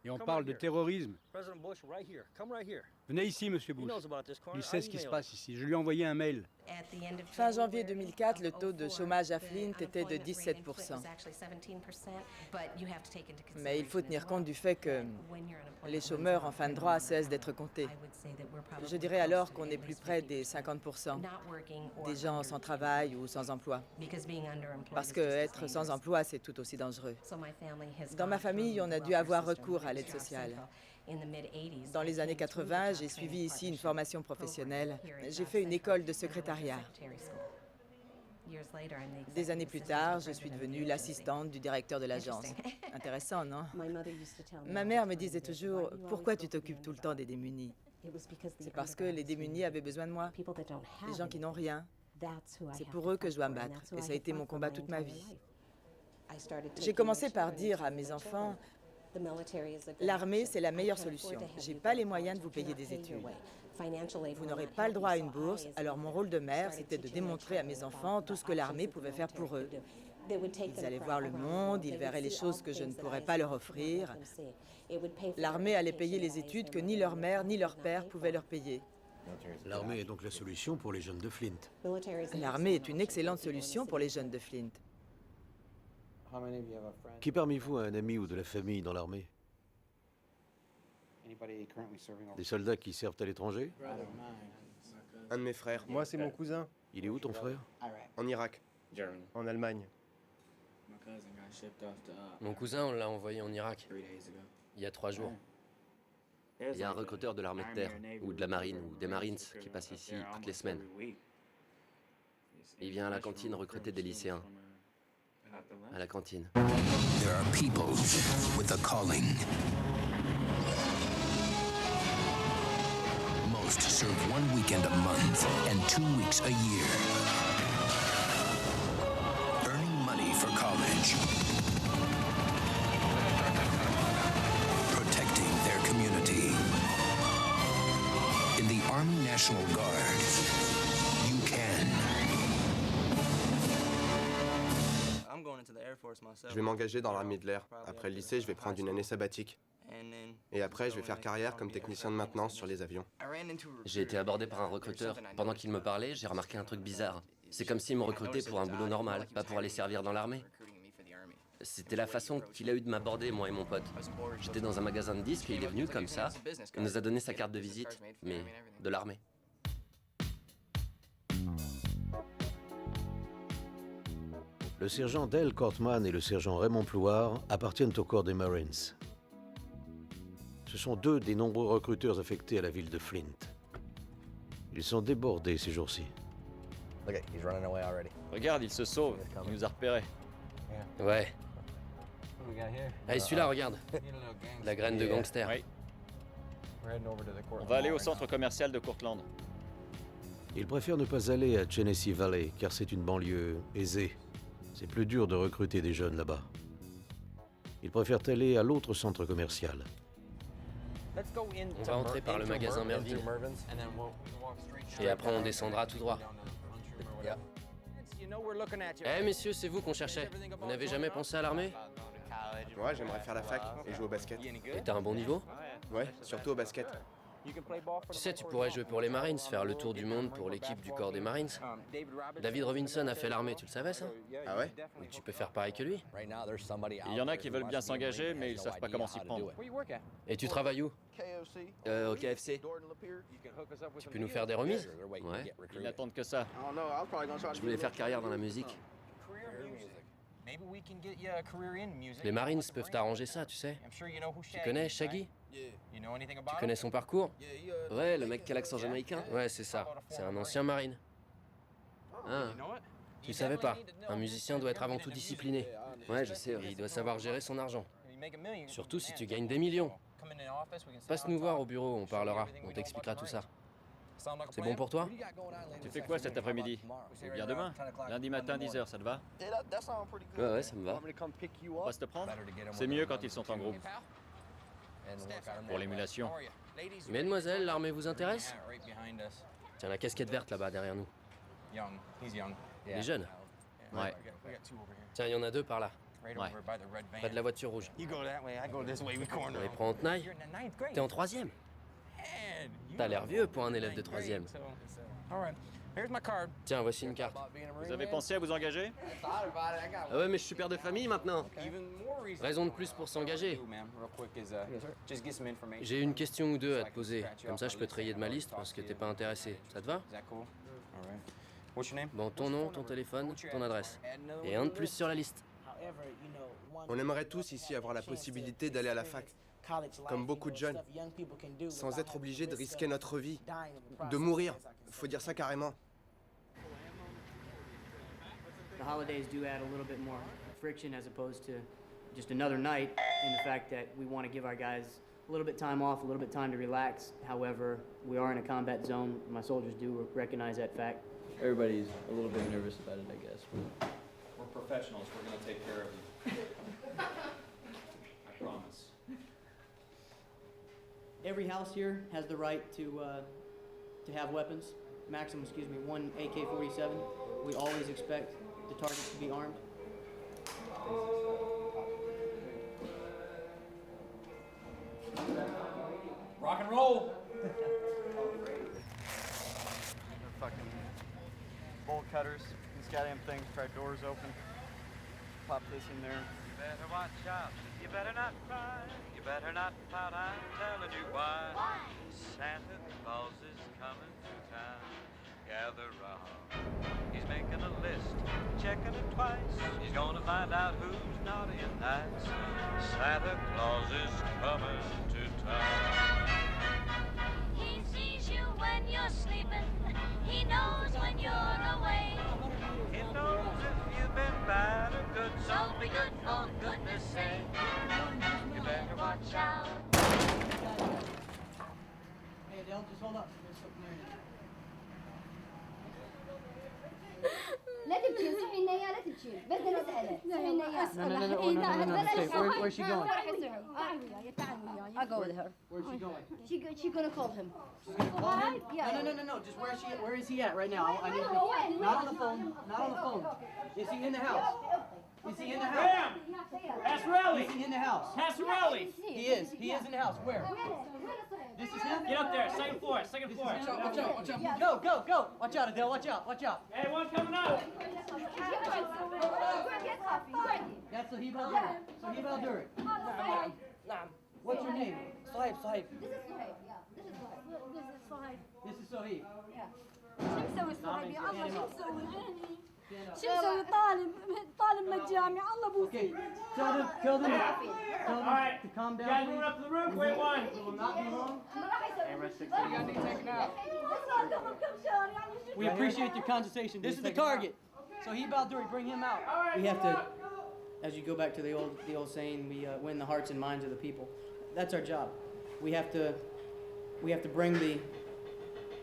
Et on parle de terrorisme. Venez ici, Monsieur Bush. Il sait ce qui se passe ici. Je lui ai envoyé un mail. Fin janvier 2004, le taux de chômage à Flint était de 17%. Mais il faut tenir compte du fait que les chômeurs en fin de droit cessent d'être comptés. Je dirais alors qu'on est plus près des 50% des gens sans travail ou sans emploi. Parce que être sans emploi, c'est tout aussi dangereux. Dans ma famille, on a dû avoir recours à l'aide sociale. Dans les années 80, j'ai suivi ici une formation professionnelle. J'ai fait une école de secrétariat. Des années plus tard, je suis devenue l'assistante du directeur de l'agence. Intéressant, non? Ma mère me disait toujours, « Pourquoi tu t'occupes tout le temps des démunis ?» C'est parce que les démunis avaient besoin de moi. Les gens qui n'ont rien, C'est pour eux que je dois me battre, et ça a été mon combat toute ma vie. J'ai commencé par dire à mes enfants, l'armée, c'est la meilleure solution. J'ai pas les moyens de vous payer des études. Vous n'aurez pas le droit à une bourse, alors mon rôle de mère, c'était de démontrer à mes enfants tout ce que l'armée pouvait faire pour eux. Ils allaient voir le monde, ils verraient les choses que je ne pourrais pas leur offrir. L'armée allait payer les études que ni leur mère ni leur père pouvaient leur payer. L'armée est donc la solution pour les jeunes de Flint. L'armée est une excellente solution pour les jeunes de Flint. Qui parmi vous a un ami ou de la famille dans l'armée? Des soldats qui servent à l'étranger? Un de mes frères. Moi, c'est mon cousin. Il est où ton frère? En Irak. En Allemagne. Mon cousin, on l'a envoyé en Irak, il y a 3 jours. Il y a un recruteur de l'armée de terre, ou de la marine, ou des Marines, qui passe ici toutes les semaines. Il vient à la cantine recruter des lycéens. À la cantine. There are people with a calling. Most serve 1 weekend a month and 2 weeks a year. Earning money for college. Protecting their community. In the Army National Guard, you can. Je vais m'engager dans l'armée de l'air. Après le lycée, je vais prendre une année sabbatique. Et après, je vais faire carrière comme technicien de maintenance sur les avions. J'ai été abordé par un recruteur. Pendant qu'il me parlait, j'ai remarqué un truc bizarre. C'est comme s'il me recrutait pour un boulot normal, pas pour aller servir dans l'armée. C'était la façon qu'il a eu de m'aborder, moi et mon pote. J'étais dans un magasin de disques et il est venu comme ça. Il nous a donné sa carte de visite, mais de l'armée. Le sergent Dale Cortman et le sergent Raymond Plouard appartiennent au corps des Marines. Ce sont 2 des nombreux recruteurs affectés à la ville de Flint. Ils sont débordés ces jours-ci. Regarde, il se sauve. Il nous a repérés. Ouais. Allez, celui-là, regarde. La graine de gangster. Oui. On va aller au centre commercial de Courtland. Ils préfèrent ne pas aller à Genesee Valley, car c'est une banlieue aisée. C'est plus dur de recruter des jeunes là-bas. Ils préfèrent aller à l'autre centre commercial. On va entrer par le magasin Mervyn. Et après, on descendra tout droit. Eh, messieurs, c'est vous qu'on cherchait. Vous n'avez jamais pensé à l'armée? Ouais, j'aimerais faire la fac et jouer au basket. Et t'as un bon niveau? Ouais, surtout au basket. Tu sais, tu pourrais jouer pour les Marines, faire le tour du monde pour l'équipe du corps des Marines. David Robinson a fait l'armée, tu le savais ça? Ah ouais? Tu peux faire pareil que lui. Il y en a qui veulent bien s'engager, mais ils savent pas comment s'y prendre. Et tu travailles où? Au KFC. Tu peux nous faire des remises? Ouais. Ils n'attendent que ça. Je voulais faire carrière dans la musique. Les Marines peuvent t'arranger ça, tu sais. Tu connais Shaggy? Tu connais son parcours? Ouais, le mec qui a l'accent jamaïcain? Ouais, c'est ça. C'est un ancien Marine. Ah. Tu savais pas. Un musicien doit être avant tout discipliné. Ouais, je sais, il doit savoir gérer son argent. Surtout si tu gagnes des millions. Passe nous voir au bureau, on parlera. On t'expliquera tout ça. C'est bon pour toi? Tu fais quoi cet après-midi? Tu viens demain? Lundi matin, 10h, ça te va? Ouais, ça me va. On va se te prendre? C'est mieux quand ils sont en groupe. Pour l'émulation. Mesdemoiselles, l'armée vous intéresse? Tiens, la casquette verte là-bas, derrière nous. Il est jeune? Ouais. Tiens, il y en a 2 par là. Ouais. Pas de la voiture rouge. On les prend en tenaille? T'es en 3e? T'as l'air vieux pour un élève de 3e. Tiens, voici une carte. Vous avez pensé à vous engager? Ah ouais, mais je suis père de famille maintenant. Raison de plus pour s'engager. J'ai une question ou 2 à te poser. Comme ça, je peux te rayer de ma liste parce que t'es pas intéressé. Ça te va? Bon, ton nom, ton téléphone, ton adresse. Et un de plus sur la liste. On aimerait tous ici avoir la possibilité d'aller à la fac, comme beaucoup de jeunes, sans être obligés de risquer notre vie, de mourir. Faut dire ça carrément. The holidays do add a little bit more friction as opposed to just another night, in the fact that we want to give our guys a little bit time off, a little bit time to relax. However, we are in a combat zone. My soldiers do recognize that fact. everybody's a little bit nervous about it, I guess. We're professionals. We're going to take care of you. I promise. Every house here has the right to have weapons. Maximum, one AK-47. We always expect the targets to be armed. Rock and roll! Fucking bolt cutters. These goddamn things pry doors open. Pop this in there. You better watch out. You better not cry. You better not pout. I'm telling you why. Santa Claus is coming to town. Gather round. He's making a list, checking it twice. He's gonna find out who's naughty and nice. Santa Claus is coming to town. He sees you when you're sleeping. He knows when you're away. He knows if you've been bad or good. So be good for goodness sake. You better watch out. Hey, Adele, just hold up. There's something there. لا تبكي صحي النيا لا تبكي بس نسأله صحي النيا No. Where's she going? I'll go with her. Where's she going? She's gonna call him. She's gonna call him? Yeah. No. Just where is he at right now? I need to, not on the phone. Not on the phone. Is he in the house? Is he in the house? Bam! Passerelli! Is he in the house? Passerelli! He is in the house. Where? This is him? Get up there, second floor. Watch out. Go. Watch out, Adele, watch out. Hey, one coming up! That's Sahib Al-Duri. What's your name? Sahib. This is Sahib. شو مسوي صاحبي؟ الله شو مسوي؟ شو مسوي طالب من الجامعة الله بوسي. Tell them All right, to calm down. you guys move up to the roof, wait one. It will not be long. We appreciate your condescension. This is the target. Sahib Al-Duri, bring him out. We have to, as you go back to the old saying, we win the hearts and minds of the people. That's our job. We have to bring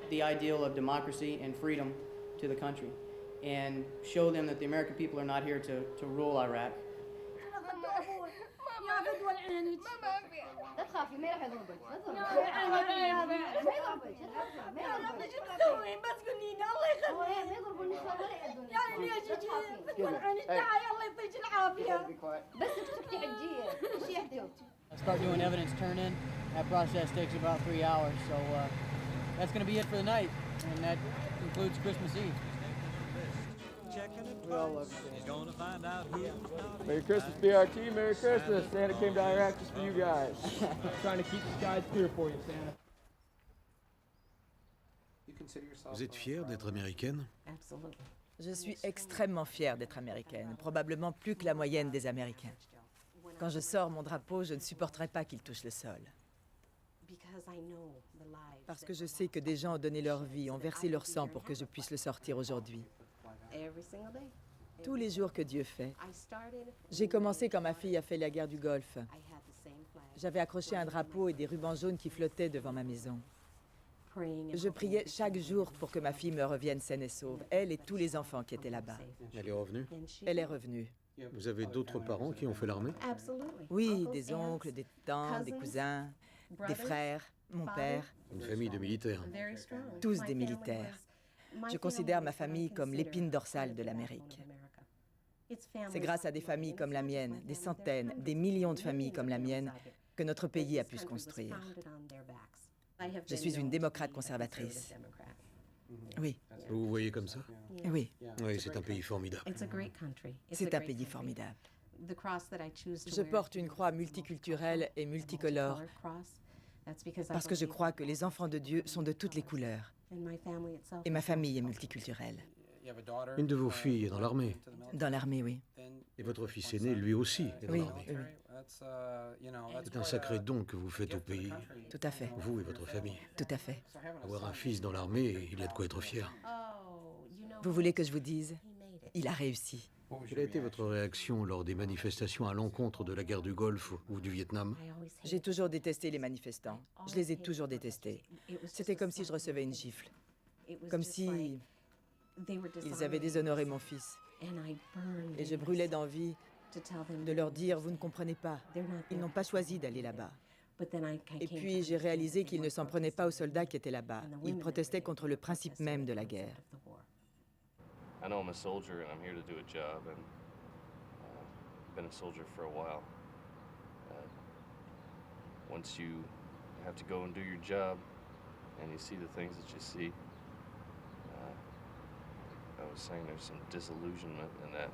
the ideal of democracy and freedom to the country and show them that the American people are not here to rule Iraq. لا تخافي ما راح يضربك. بس قولي لي الله يخليك. ما يضربوا النساء ولا يأذون. يعني ليش تكون عيني تعي الله يعطيك العافية. بس تسكتي حجية. ايش يحكي؟ I start doing evidence turn-in. That process takes about 3 hours, so that's going to be it for the night, and that concludes Christmas Eve. We all love you. Merry Christmas, BRT. Merry Christmas. Santa came to Iraq just for you guys. Trying to keep the skies clear for you, Santa. Vous êtes fière d'être américaine? Je suis extrêmement fière d'être américaine, probablement plus que la moyenne des Américains. Quand je sors mon drapeau, je ne supporterai pas qu'il touche le sol. Parce que je sais que des gens ont donné leur vie, ont versé leur sang pour que je puisse le sortir aujourd'hui. Tous les jours que Dieu fait. J'ai commencé quand ma fille a fait la guerre du Golfe. J'avais accroché un drapeau et des rubans jaunes qui flottaient devant ma maison. Je priais chaque jour pour que ma fille me revienne saine et sauve, elle et tous les enfants qui étaient là-bas. Elle est revenue? Elle est revenue. Vous avez d'autres parents qui ont fait l'armée? Oui, des oncles, des tantes, des cousins, des frères, mon père. Une famille de militaires. Tous des militaires. Je considère ma famille comme l'épine dorsale de l'Amérique. C'est grâce à des familles comme la mienne, des centaines, des millions de familles comme la mienne, que notre pays a pu se construire. Je suis une démocrate conservatrice. Oui. Vous vous voyez comme ça? Oui. Oui, c'est un pays formidable. C'est un pays formidable. Je porte une croix multiculturelle et multicolore parce que je crois que les enfants de Dieu sont de toutes les couleurs. Et ma famille est multiculturelle. Une de vos filles est dans l'armée? Dans l'armée, oui. Et votre fils aîné, lui aussi, est dans Oui, l'armée? oui. C'est un sacré don que vous faites au pays. Tout à fait. Vous et votre famille. Tout à fait. Avoir un fils dans l'armée, il y a de quoi être fier. Vous voulez que je vous dise? Il a réussi. Quelle a été votre réaction lors des manifestations à l'encontre de la guerre du Golfe ou du Vietnam? J'ai toujours détesté les manifestants. Je les ai toujours détestés. C'était comme si je recevais une gifle. Comme si Ils avaient déshonoré mon fils. Et je brûlais d'envie de leur dire, vous ne comprenez pas, ils n'ont pas choisi d'aller là-bas. Et puis j'ai réalisé qu'ils ne s'en prenaient pas aux soldats qui étaient là-bas. Ils protestaient contre le principe même de la guerre. I know I'm a soldier and I'm here to do a job, and I've been a soldier for a while. Once you have to go and do your job and you see the things that you see, I was saying there's some disillusionment in that.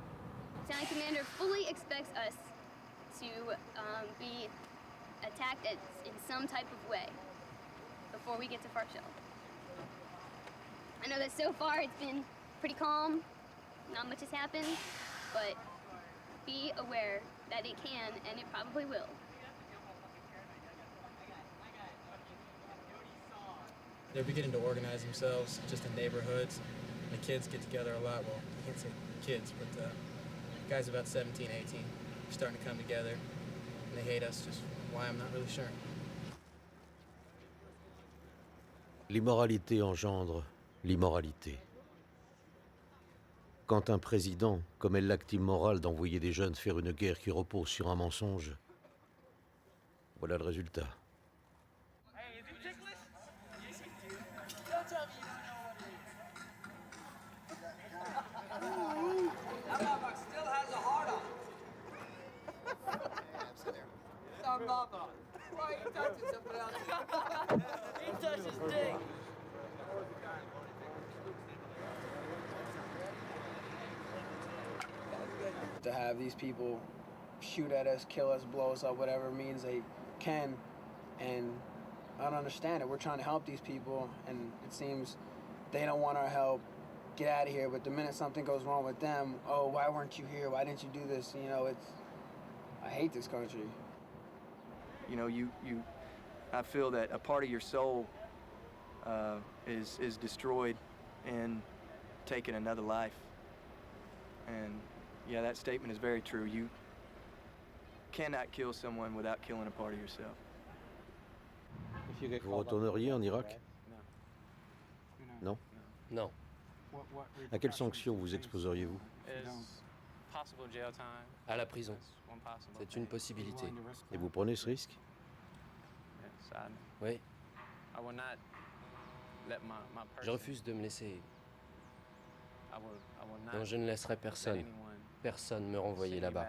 Lieutenant Commander fully expects us to be attacked in some type of way before we get to Fark Shell. I know that so far it's been pretty calm, not much has happened, but be aware that it can and it probably will. They're beginning to organize themselves just in neighborhoods. The kids get together a lot. Well, I can't say kids, but guys about 17, 18 are starting to come together. And they hate us, just why, I'm not really sure. L'immoralité engendre l'immoralité. Quand un président commet l'acte immoral d'envoyer des jeunes faire une guerre qui repose sur un mensonge, voilà le résultat. Why are you touching somebody else? He touches dick. To have these people shoot at us, kill us, blow us up, whatever means they can, and I don't understand it. We're trying to help these people, and it seems they don't want our help. Get out of here. But the minute something goes wrong with them, oh, why weren't you here? Why didn't you do this? You know, I hate this country. You know, I feel that a part of your soul is destroyed and taking another life. And yeah, that statement is very true. You cannot kill someone without killing a part of yourself. Vous retourneriez en Irak? Non? Non. À quelles sanctions vous exposeriez-vous? À la prison. C'est une possibilité. Et vous prenez ce risque? Oui. Je refuse de me laisser. Non, je ne laisserai personne me renvoyer là-bas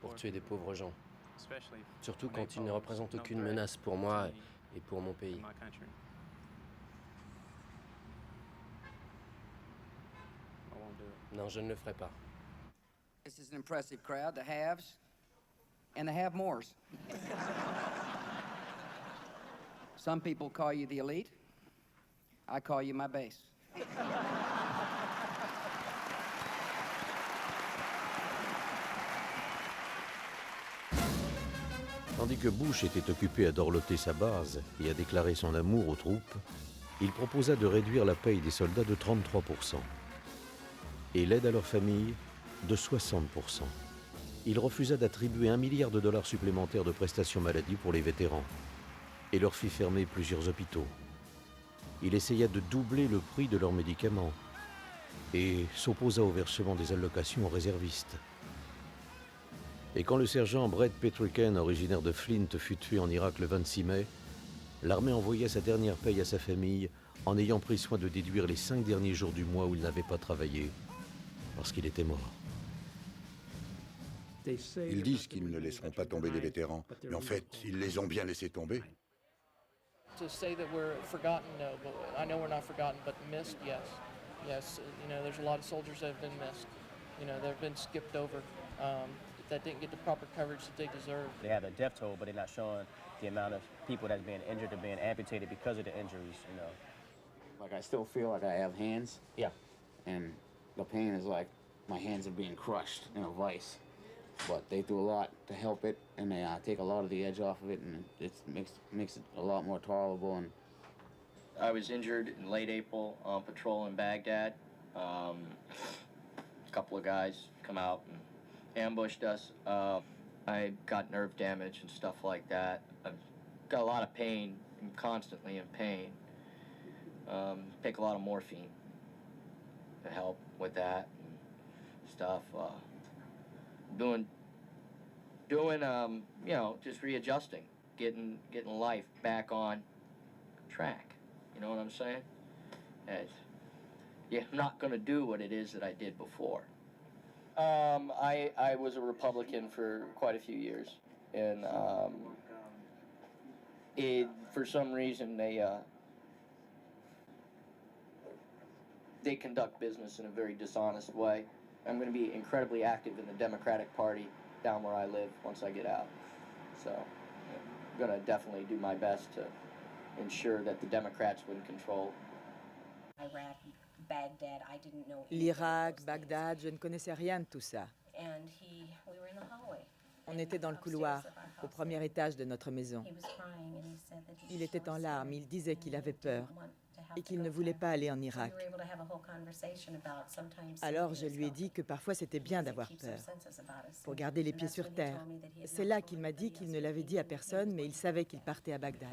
pour tuer des pauvres gens. Surtout quand ils ne représentent aucune menace pour moi et pour mon pays. Non, je ne le ferai pas. This is an impressive crowd, the haves and the have-mores. Some people call you the elite. I call you my base. Tandis que Bush était occupé à dorloter sa base et à déclarer son amour aux troupes, il proposa de réduire la paye des soldats de 33% et l'aide à leurs familles de 60%. Il refusa d'attribuer $1 milliard supplémentaires de prestations maladie pour les vétérans et leur fit fermer plusieurs hôpitaux. Il essaya de doubler le prix de leurs médicaments et s'opposa au versement des allocations aux réservistes. Et quand le sergent Brett Petriken, originaire de Flint, fut tué en Irak le 26 mai, l'armée envoya sa dernière paye à sa famille en ayant pris soin de déduire les 5 derniers jours du mois où il n'avait pas travaillé, parce qu'il était mort. Ils disent qu'ils ne laisseront pas tomber les vétérans, mais en fait, ils les ont bien laissés tomber. To say that we're forgotten, no, but I know we're not forgotten, but missed, yes. Yes, you know, there's a lot of soldiers that have been missed. You know, they've been skipped over, that didn't get the proper coverage that they deserve. They have a death toll, but they're not showing the amount of people that's being injured or being amputated because of the injuries, you know. Like, I still feel like I have hands. Yeah. And the pain is like my hands are being crushed in a vice. But they do a lot to help it, and they take a lot of the edge off of it, and it makes it a lot more tolerable. And I was injured in late April on patrol in Baghdad. A couple of guys come out and ambushed us. I got nerve damage and stuff like that. I've got a lot of pain. I'm constantly in pain. Take a lot of morphine. to help with that and stuff. Doing, you know, just readjusting, getting life back on track. You know what I'm saying? Yeah, I'm not gonna do what it is that I did before. I was a Republican for quite a few years, and for some reason they conduct business in a very dishonest way. I'm going to be incredibly active in the Democratic Party down where I live once I get out. So I'm going to definitely do my best to ensure that the Democrats win control. Iraq, Baghdad, I didn't know. L'Irak, Bagdad, je ne connaissais rien de tout ça. And we were in the hallway. On était dans le couloir, au premier étage de notre maison. Il était en larmes, il disait qu'il avait peur et qu'il ne voulait pas aller en Irak. Alors je lui ai dit que parfois c'était bien d'avoir peur, pour garder les pieds sur terre. C'est là qu'il m'a dit qu'il ne l'avait dit à personne, mais il savait qu'il partait à Bagdad.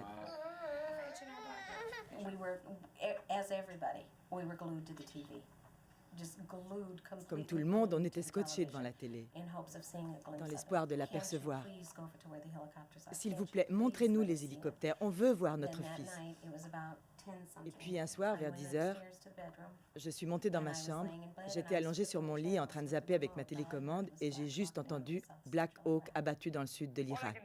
Comme tout le monde, on était scotchés devant la télé, dans l'espoir de l'apercevoir. S'il vous plaît, montrez-nous les hélicoptères, on veut voir notre fils. Et puis un soir, vers 10 heures, je suis montée dans ma chambre, j'étais allongée sur mon lit en train de zapper avec ma télécommande et j'ai juste entendu Black Hawk abattu dans le sud de l'Irak.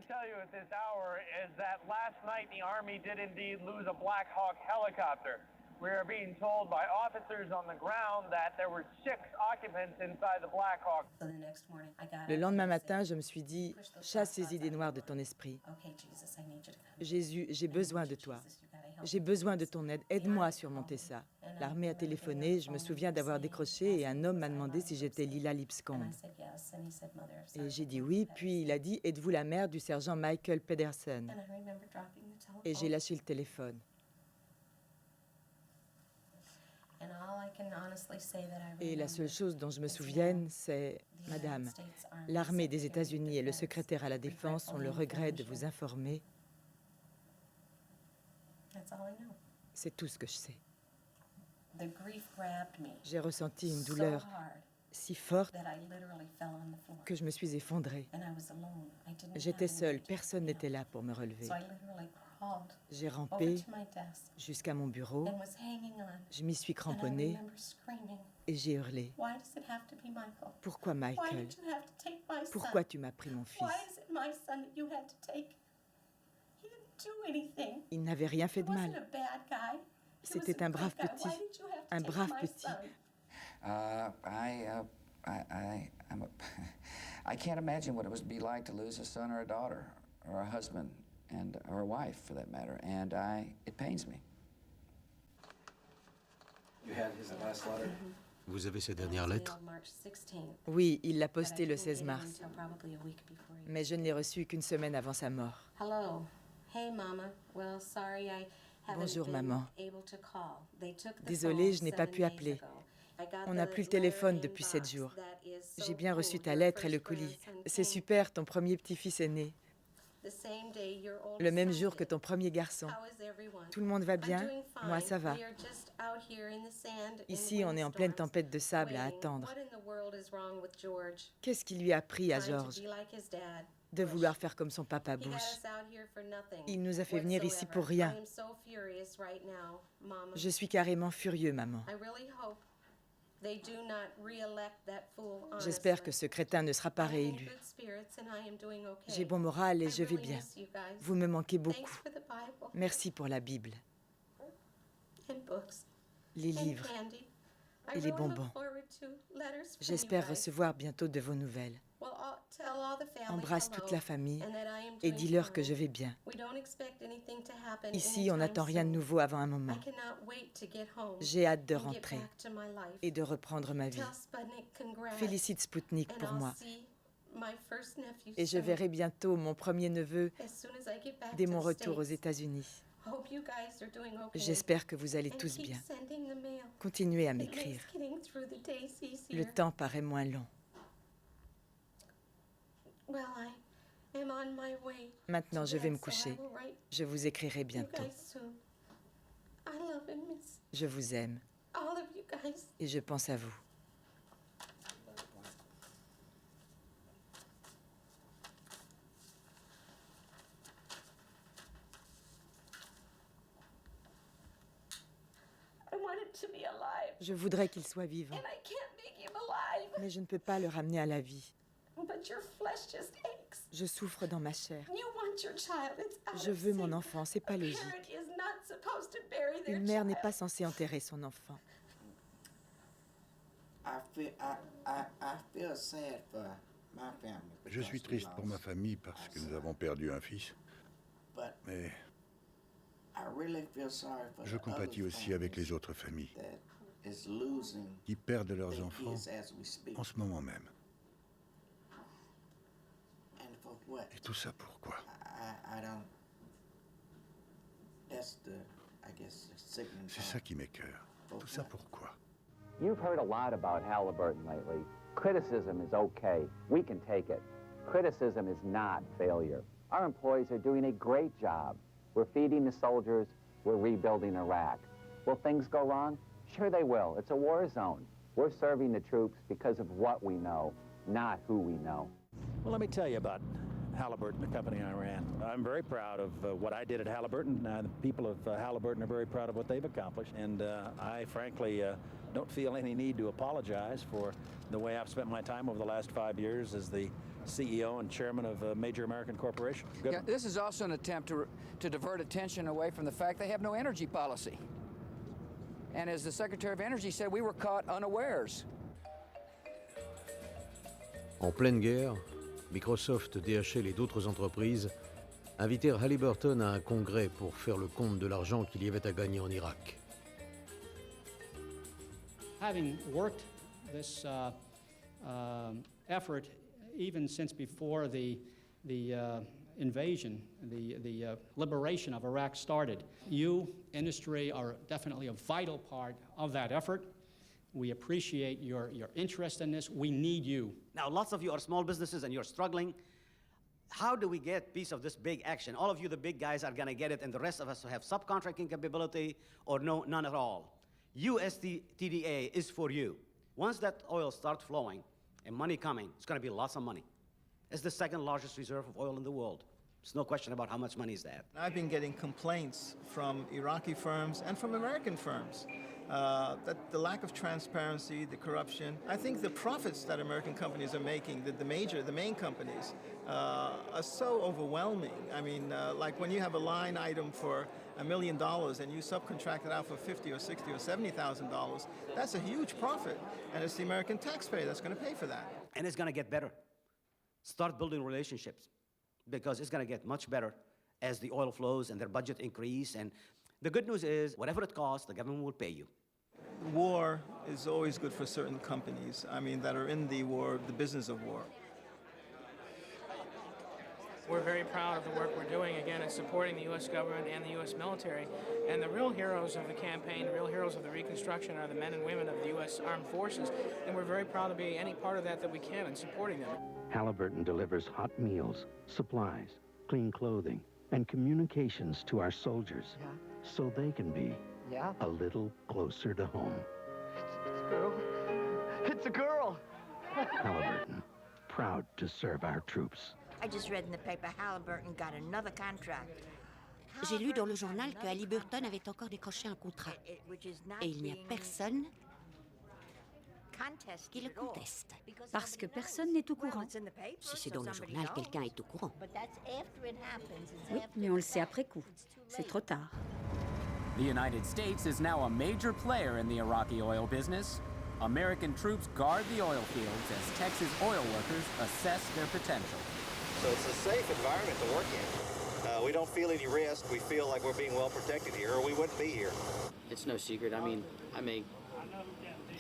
We are being told by officers on the ground that there were 6 occupants inside the Black Hawk. Le lendemain matin, je me suis dit, chasse ces idées noires de ton esprit. Jésus, j'ai besoin de toi. J'ai besoin de ton aide. Aide-moi à surmonter ça. L'armée a téléphoné, je me souviens d'avoir décroché et un homme m'a demandé si j'étais Lila Lipscomb. Et j'ai dit oui, puis il a dit, êtes-vous la mère du sergent Michael Pedersen? Et j'ai lâché le téléphone. Et la seule chose dont je me souvienne, c'est, Madame, l'armée des États-Unis et le secrétaire à la Défense ont le regret de vous informer. C'est tout ce que je sais. J'ai ressenti une douleur si forte que je me suis effondrée. J'étais seule, personne n'était là pour me relever. J'ai rampé jusqu'à mon bureau, je m'y suis cramponnée et j'ai hurlé. Pourquoi Michael? Pourquoi tu m'as pris mon fils? Il n'avait rien fait de mal. C'était un brave petit, un brave petit. I can't imagine what it would be like to lose a son or a daughter or a husband. And or a wife, for that matter, and it pains me. You had his last letter? Vous avez sa dernière lettre? Oui, il l'a postée le 16 mars. Mais je ne l'ai reçue qu'une semaine avant sa mort. Bonjour, maman. Désolée, je n'ai pas pu appeler. On n'a plus le téléphone depuis 7 jours. J'ai bien reçu ta lettre et le colis. C'est super, ton premier petit-fils est né. Le même jour que ton premier garçon. Tout le monde va bien? Moi, ça va. Ici, on est en pleine tempête de sable à attendre. Qu'est-ce qui lui a pris à George de vouloir faire comme son papa Bush? Il nous a fait venir ici pour rien. Je suis carrément furieux, maman. J'espère que ce crétin ne sera pas réélu. J'ai bon moral et je vais bien. Vous me manquez beaucoup. Merci pour la Bible, les livres et les bonbons. J'espère recevoir bientôt de vos nouvelles. Embrasse toute la famille et dis-leur que je vais bien. Ici, on n'attend rien de nouveau avant un moment. J'ai hâte de rentrer et de reprendre ma vie. Félicite Spoutnik pour moi. Et je verrai bientôt mon premier neveu dès mon retour aux États-Unis. J'espère que vous allez tous bien. Continuez à m'écrire. Le temps paraît moins long. Maintenant, je vais me coucher. Je vous écrirai bientôt. Je vous aime. Et je pense à vous. Je voudrais qu'il soit vivant. Mais je ne peux pas le ramener à la vie. Je souffre dans ma chair. Je veux mon enfant, c'est pas logique. Une mère n'est pas censée enterrer son enfant. Je suis triste pour ma famille parce que nous avons perdu un fils. Mais je compatis aussi avec les autres familles qui perdent leurs enfants en ce moment même. Et tout ça pourquoi? C'est ça qui m'écœure. Tout ça pourquoi? You've heard a lot about Halliburton lately. Criticism is okay. We can take it. Criticism is not failure. Our employees are doing a great job. We're feeding the soldiers. We're rebuilding Iraq. Will things go wrong? Sure they will. It's a war zone. We're serving the troops because of what we know, not who we know. Well, let me tell you about Halliburton, the company I ran. I'm very proud of what I did at Halliburton. The people of Halliburton are very proud of what they've accomplished. And I frankly don't feel any need to apologize for the way I've spent my time over the last 5 years as the CEO and chairman of a major American corporation. Yeah, this is also an attempt to divert attention away from the fact they have no energy policy. And as the Secretary of Energy said, we were caught unawares. En pleine guerre, Microsoft, DHL et d'autres entreprises invitèrent Halliburton à un congrès pour faire le compte de l'argent qu'il y avait à gagner en Irak. Having worked this effort even since before the invasion, the liberation of Iraq started, you, industry, are definitely a vital part of that effort. We appreciate your interest in this. We need you. Now, lots of you are small businesses and you're struggling. How do we get piece of this big action? All of you, the big guys, are going to get it, and the rest of us who have subcontracting capability or none at all. USTDA is for you. Once that oil starts flowing and money coming, it's going to be lots of money. It's the second largest reserve of oil in the world. There's no question about how much money is that. I've been getting complaints from Iraqi firms and from American firms that the lack of transparency, the corruption. I think the profits that American companies are making, the main companies, are so overwhelming. I mean, like when you have a line item for $1 million and you subcontract it out for $50,000 or $60,000 or $70,000, that's a huge profit, and it's the American taxpayer that's going to pay for that. And it's going to get better. Start building relationships, because it's going to get much better as the oil flows and their budget increase. And the good news is, whatever it costs, the government will pay you. War is always good for certain companies, I mean, that are in the war, the business of war. We're very proud of the work we're doing, again, in supporting the U.S. government and the U.S. military. And the real heroes of the campaign, the real heroes of the Reconstruction are the men and women of the U.S. Armed Forces. And we're very proud to be any part of that we can in supporting them. Halliburton delivers hot meals, supplies, clean clothing, and communications to our soldiers so they can be a little closer to home. It's a girl! Halliburton, proud to serve our troops. I just read in the paper Halliburton got another contract. J'ai lu dans le journal que Halliburton avait encore décroché un contrat. Et il n'y a personne qui le conteste. Parce que personne n'est au courant. Si c'est dans le journal, quelqu'un est au courant. Oui, mais on le sait après coup. C'est trop tard. The United States is now a major player in the Iraqi oil business. American troops guard the oil fields as Texas oil workers assess their potential. So it's a safe environment to work in. We don't feel any risk. We feel like we're being well protected here, or we wouldn't be here. It's no secret. I mean, I make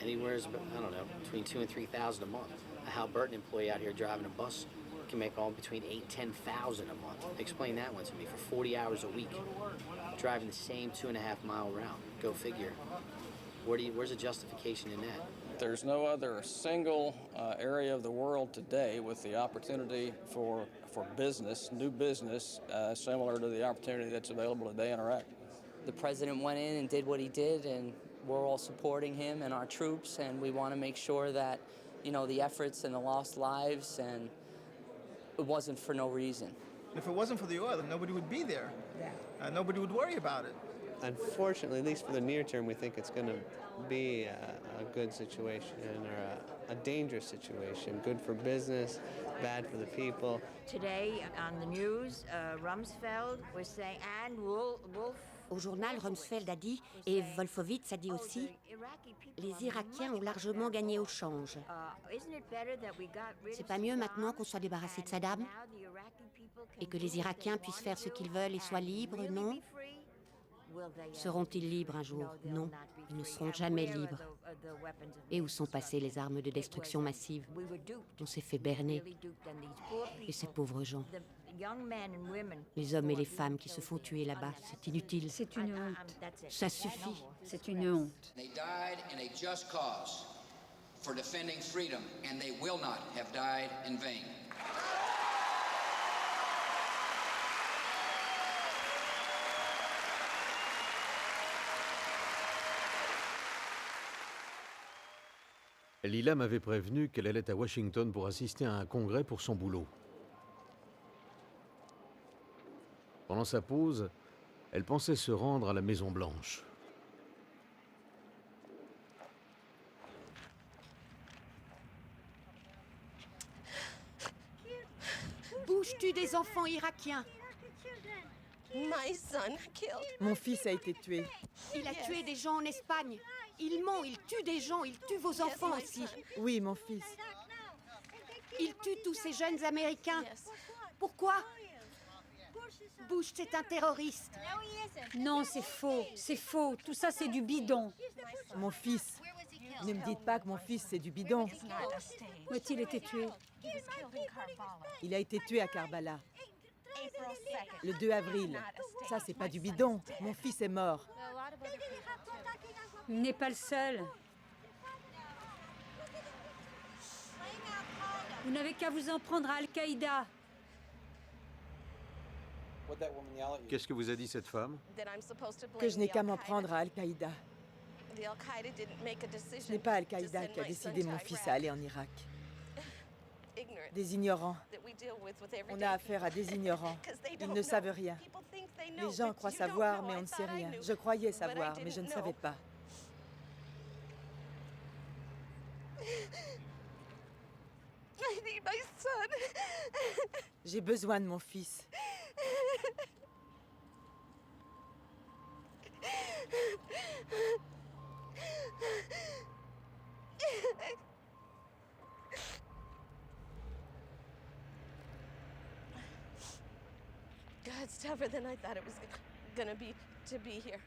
anywhere, I don't know, between $2,000 and $3,000 a month. A Halliburton employee out here driving a bus can make all between $8,000 and $10,000 a month. Explain that one to me. For 40 hours a week, driving the same 2.5-mile route. Go figure. Where's the justification in that? There's no other single area of the world today with the opportunity for business, new business, similar to the opportunity that's available today in Iraq. The president went in and did what he did, and we're all supporting him and our troops, and we want to make sure that, you know, the efforts and the lost lives, and it wasn't for no reason. If it wasn't for the oil, nobody would be there. Nobody would worry about it. Unfortunately, at least for the near term, we think it's going to be a good situation or a dangerous situation. Good for business, bad for the people. Today on the news, Rumsfeld was saying, and Wolf. Au journal, Rumsfeld a dit, et Wolfowitz a dit aussi, les Irakiens ont largement gagné au change. C'est pas mieux maintenant qu'on soit débarrassé de Saddam et que les Irakiens puissent faire ce qu'ils veulent et soient libres, non? Seront-ils libres un jour? Non, ils ne seront jamais libres. Et où sont passées les armes de destruction massive? On s'est fait berner. Et ces pauvres gens, les hommes et les femmes qui se font tuer là-bas, c'est inutile. C'est une honte. Ça suffit. C'est une honte. They died in a just cause for defending freedom, and they will not have died in vain. Lila m'avait prévenu qu'elle allait à Washington pour assister à un congrès pour son boulot. Pendant sa pause, elle pensait se rendre à la Maison-Blanche. Bush tue des enfants irakiens. Mon fils a été tué. Il a tué des gens en Espagne. Il ment, il tue des gens, il tue vos enfants aussi. Oui, mon fils. Il tue tous ces jeunes Américains. Pourquoi? Bush, c'est un terroriste. Non, c'est faux. C'est faux. Tout ça, c'est du bidon. Mon fils. Ne me dites pas que mon fils, c'est du bidon. Où a-t-il été tué? Il a été tué à Karbala. Le 2 avril. Ça, c'est pas du bidon. Mon fils est mort. Il n'est pas le seul. Vous n'avez qu'à vous en prendre à Al-Qaïda. Qu'est-ce que vous a dit cette femme? Que je n'ai qu'à m'en prendre à Al-Qaïda. Ce n'est pas Al-Qaïda qui a décidé mon fils à aller en Irak. Des ignorants. On a affaire à des ignorants. Ils ne savent rien. Les gens croient savoir, mais on ne sait rien. Je croyais savoir, mais je ne savais pas. J'ai besoin de mon fils.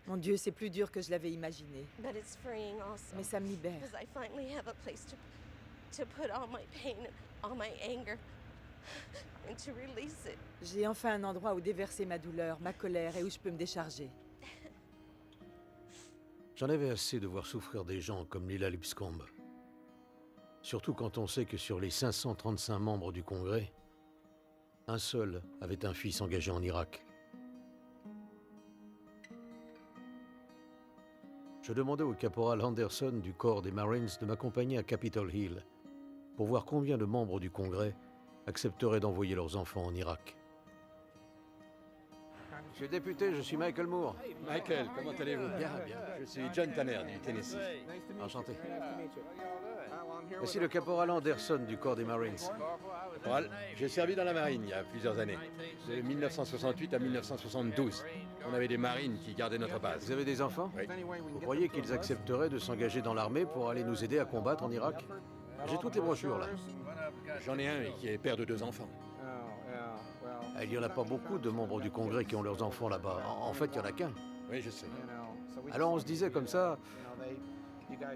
Mon Dieu, c'est plus dur que je l'avais imaginé. Mais ça me libère. J'ai enfin un endroit où déverser ma douleur, ma colère et où je peux me décharger. J'en avais assez de voir souffrir des gens comme Lila Lipscomb. Surtout quand on sait que sur les 535 membres du Congrès, un seul avait un fils engagé en Irak. Je demandais au caporal Anderson du corps des Marines de m'accompagner à Capitol Hill pour voir combien de membres du Congrès accepteraient d'envoyer leurs enfants en Irak. Monsieur le député, je suis Michael Moore. Michael, comment allez-vous? Bien, bien. Je suis John Tanner du Tennessee. Enchanté. Voici le caporal Anderson du corps des Marines. Caporal, j'ai servi dans la marine il y a plusieurs années. De 1968 à 1972. On avait des marines qui gardaient notre base. Vous avez des enfants? Oui. Vous croyez qu'ils accepteraient de s'engager dans l'armée pour aller nous aider à combattre en Irak? J'ai toutes les brochures là. J'en ai un qui est père de 2 enfants. Il n'y en a pas beaucoup de membres du Congrès qui ont leurs enfants là-bas. En fait, il n'y en a qu'un. Oui, je sais. Alors on se disait comme ça,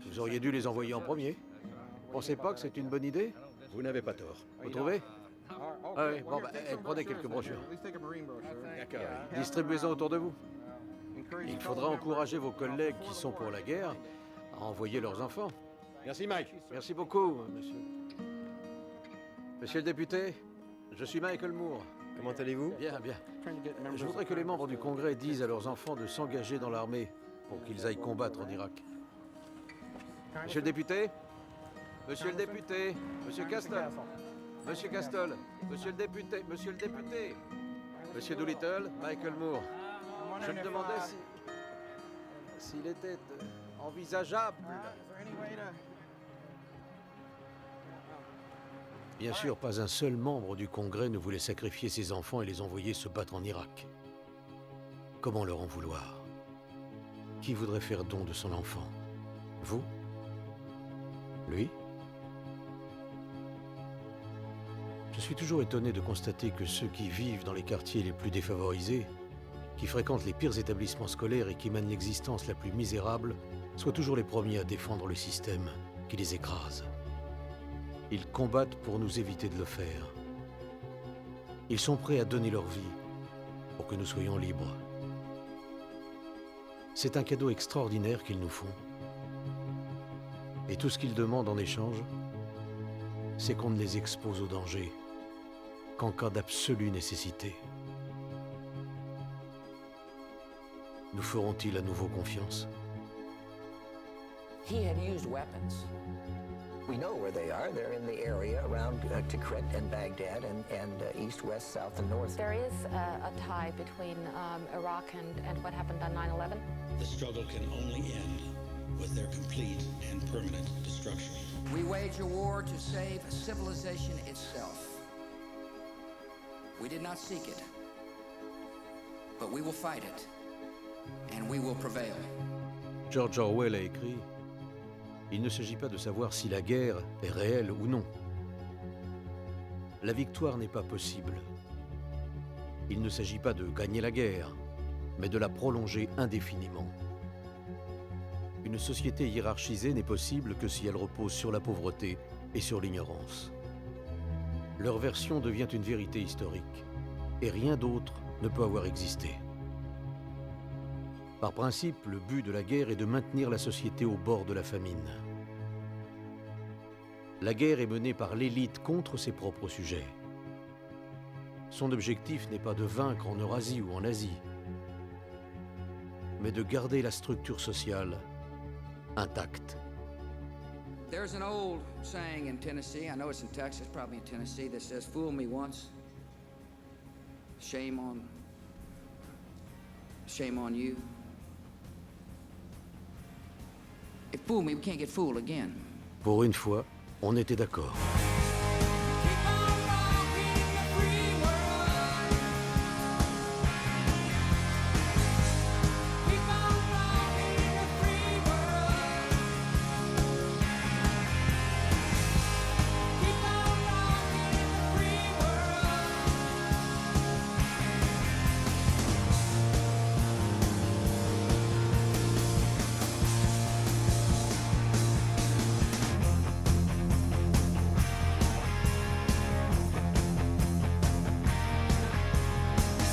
vous auriez dû les envoyer en premier. Vous pensez pas que c'est une bonne idée? Vous n'avez pas tort. Vous trouvez? Ah oui, bon, prenez quelques brochures. D'accord. Distribuez-en autour de vous. Il faudra encourager vos collègues qui sont pour la guerre à envoyer leurs enfants. Merci, Mike. Merci beaucoup, monsieur. Monsieur le député, je suis Michael Moore. Comment allez-vous? Bien, bien. Je voudrais que les membres du Congrès disent à leurs enfants de s'engager dans l'armée pour qu'ils aillent combattre en Irak. Monsieur le député? Monsieur le député? Monsieur Castle? Monsieur Castle? Monsieur le député? Monsieur le député? Monsieur Doolittle? Michael Moore. Je me demandais s'il était envisageable. Bien sûr, pas un seul membre du Congrès ne voulait sacrifier ses enfants et les envoyer se battre en Irak. Comment leur en vouloir? Qui voudrait faire don de son enfant? Vous? Lui? Je suis toujours étonné de constater que ceux qui vivent dans les quartiers les plus défavorisés, qui fréquentent les pires établissements scolaires et qui mènent l'existence la plus misérable, soient toujours les premiers à défendre le système qui les écrase. Ils combattent pour nous éviter de le faire. Ils sont prêts à donner leur vie pour que nous soyons libres. C'est un cadeau extraordinaire qu'ils nous font. Et tout ce qu'ils demandent en échange, c'est qu'on ne les expose au danger qu'en cas d'absolue nécessité. Nous feront-ils à nouveau confiance? He had used weapons. We know where they are. They're in the area around Tikrit and Baghdad and east, west, south, and north. There is a tie between Iraq and what happened on 9/11. The struggle can only end with their complete and permanent destruction. We wage a war to save civilization itself. We did not seek it, but we will fight it, and we will prevail. George Orwell a écrit: il ne s'agit pas de savoir si la guerre est réelle ou non. La victoire n'est pas possible. Il ne s'agit pas de gagner la guerre, mais de la prolonger indéfiniment. Une société hiérarchisée n'est possible que si elle repose sur la pauvreté et sur l'ignorance. Leur version devient une vérité historique, et rien d'autre ne peut avoir existé. Par principe, le but de la guerre est de maintenir la société au bord de la famine. La guerre est menée par l'élite contre ses propres sujets. Son objectif n'est pas de vaincre en Eurasie ou en Asie, mais de garder la structure sociale intacte. There's an old saying in Tennessee, I know it's in Texas, probably in Tennessee, that says, "Fool me once, shame on you." If fool me, we can't get fooled again. Pour une fois, on était d'accord.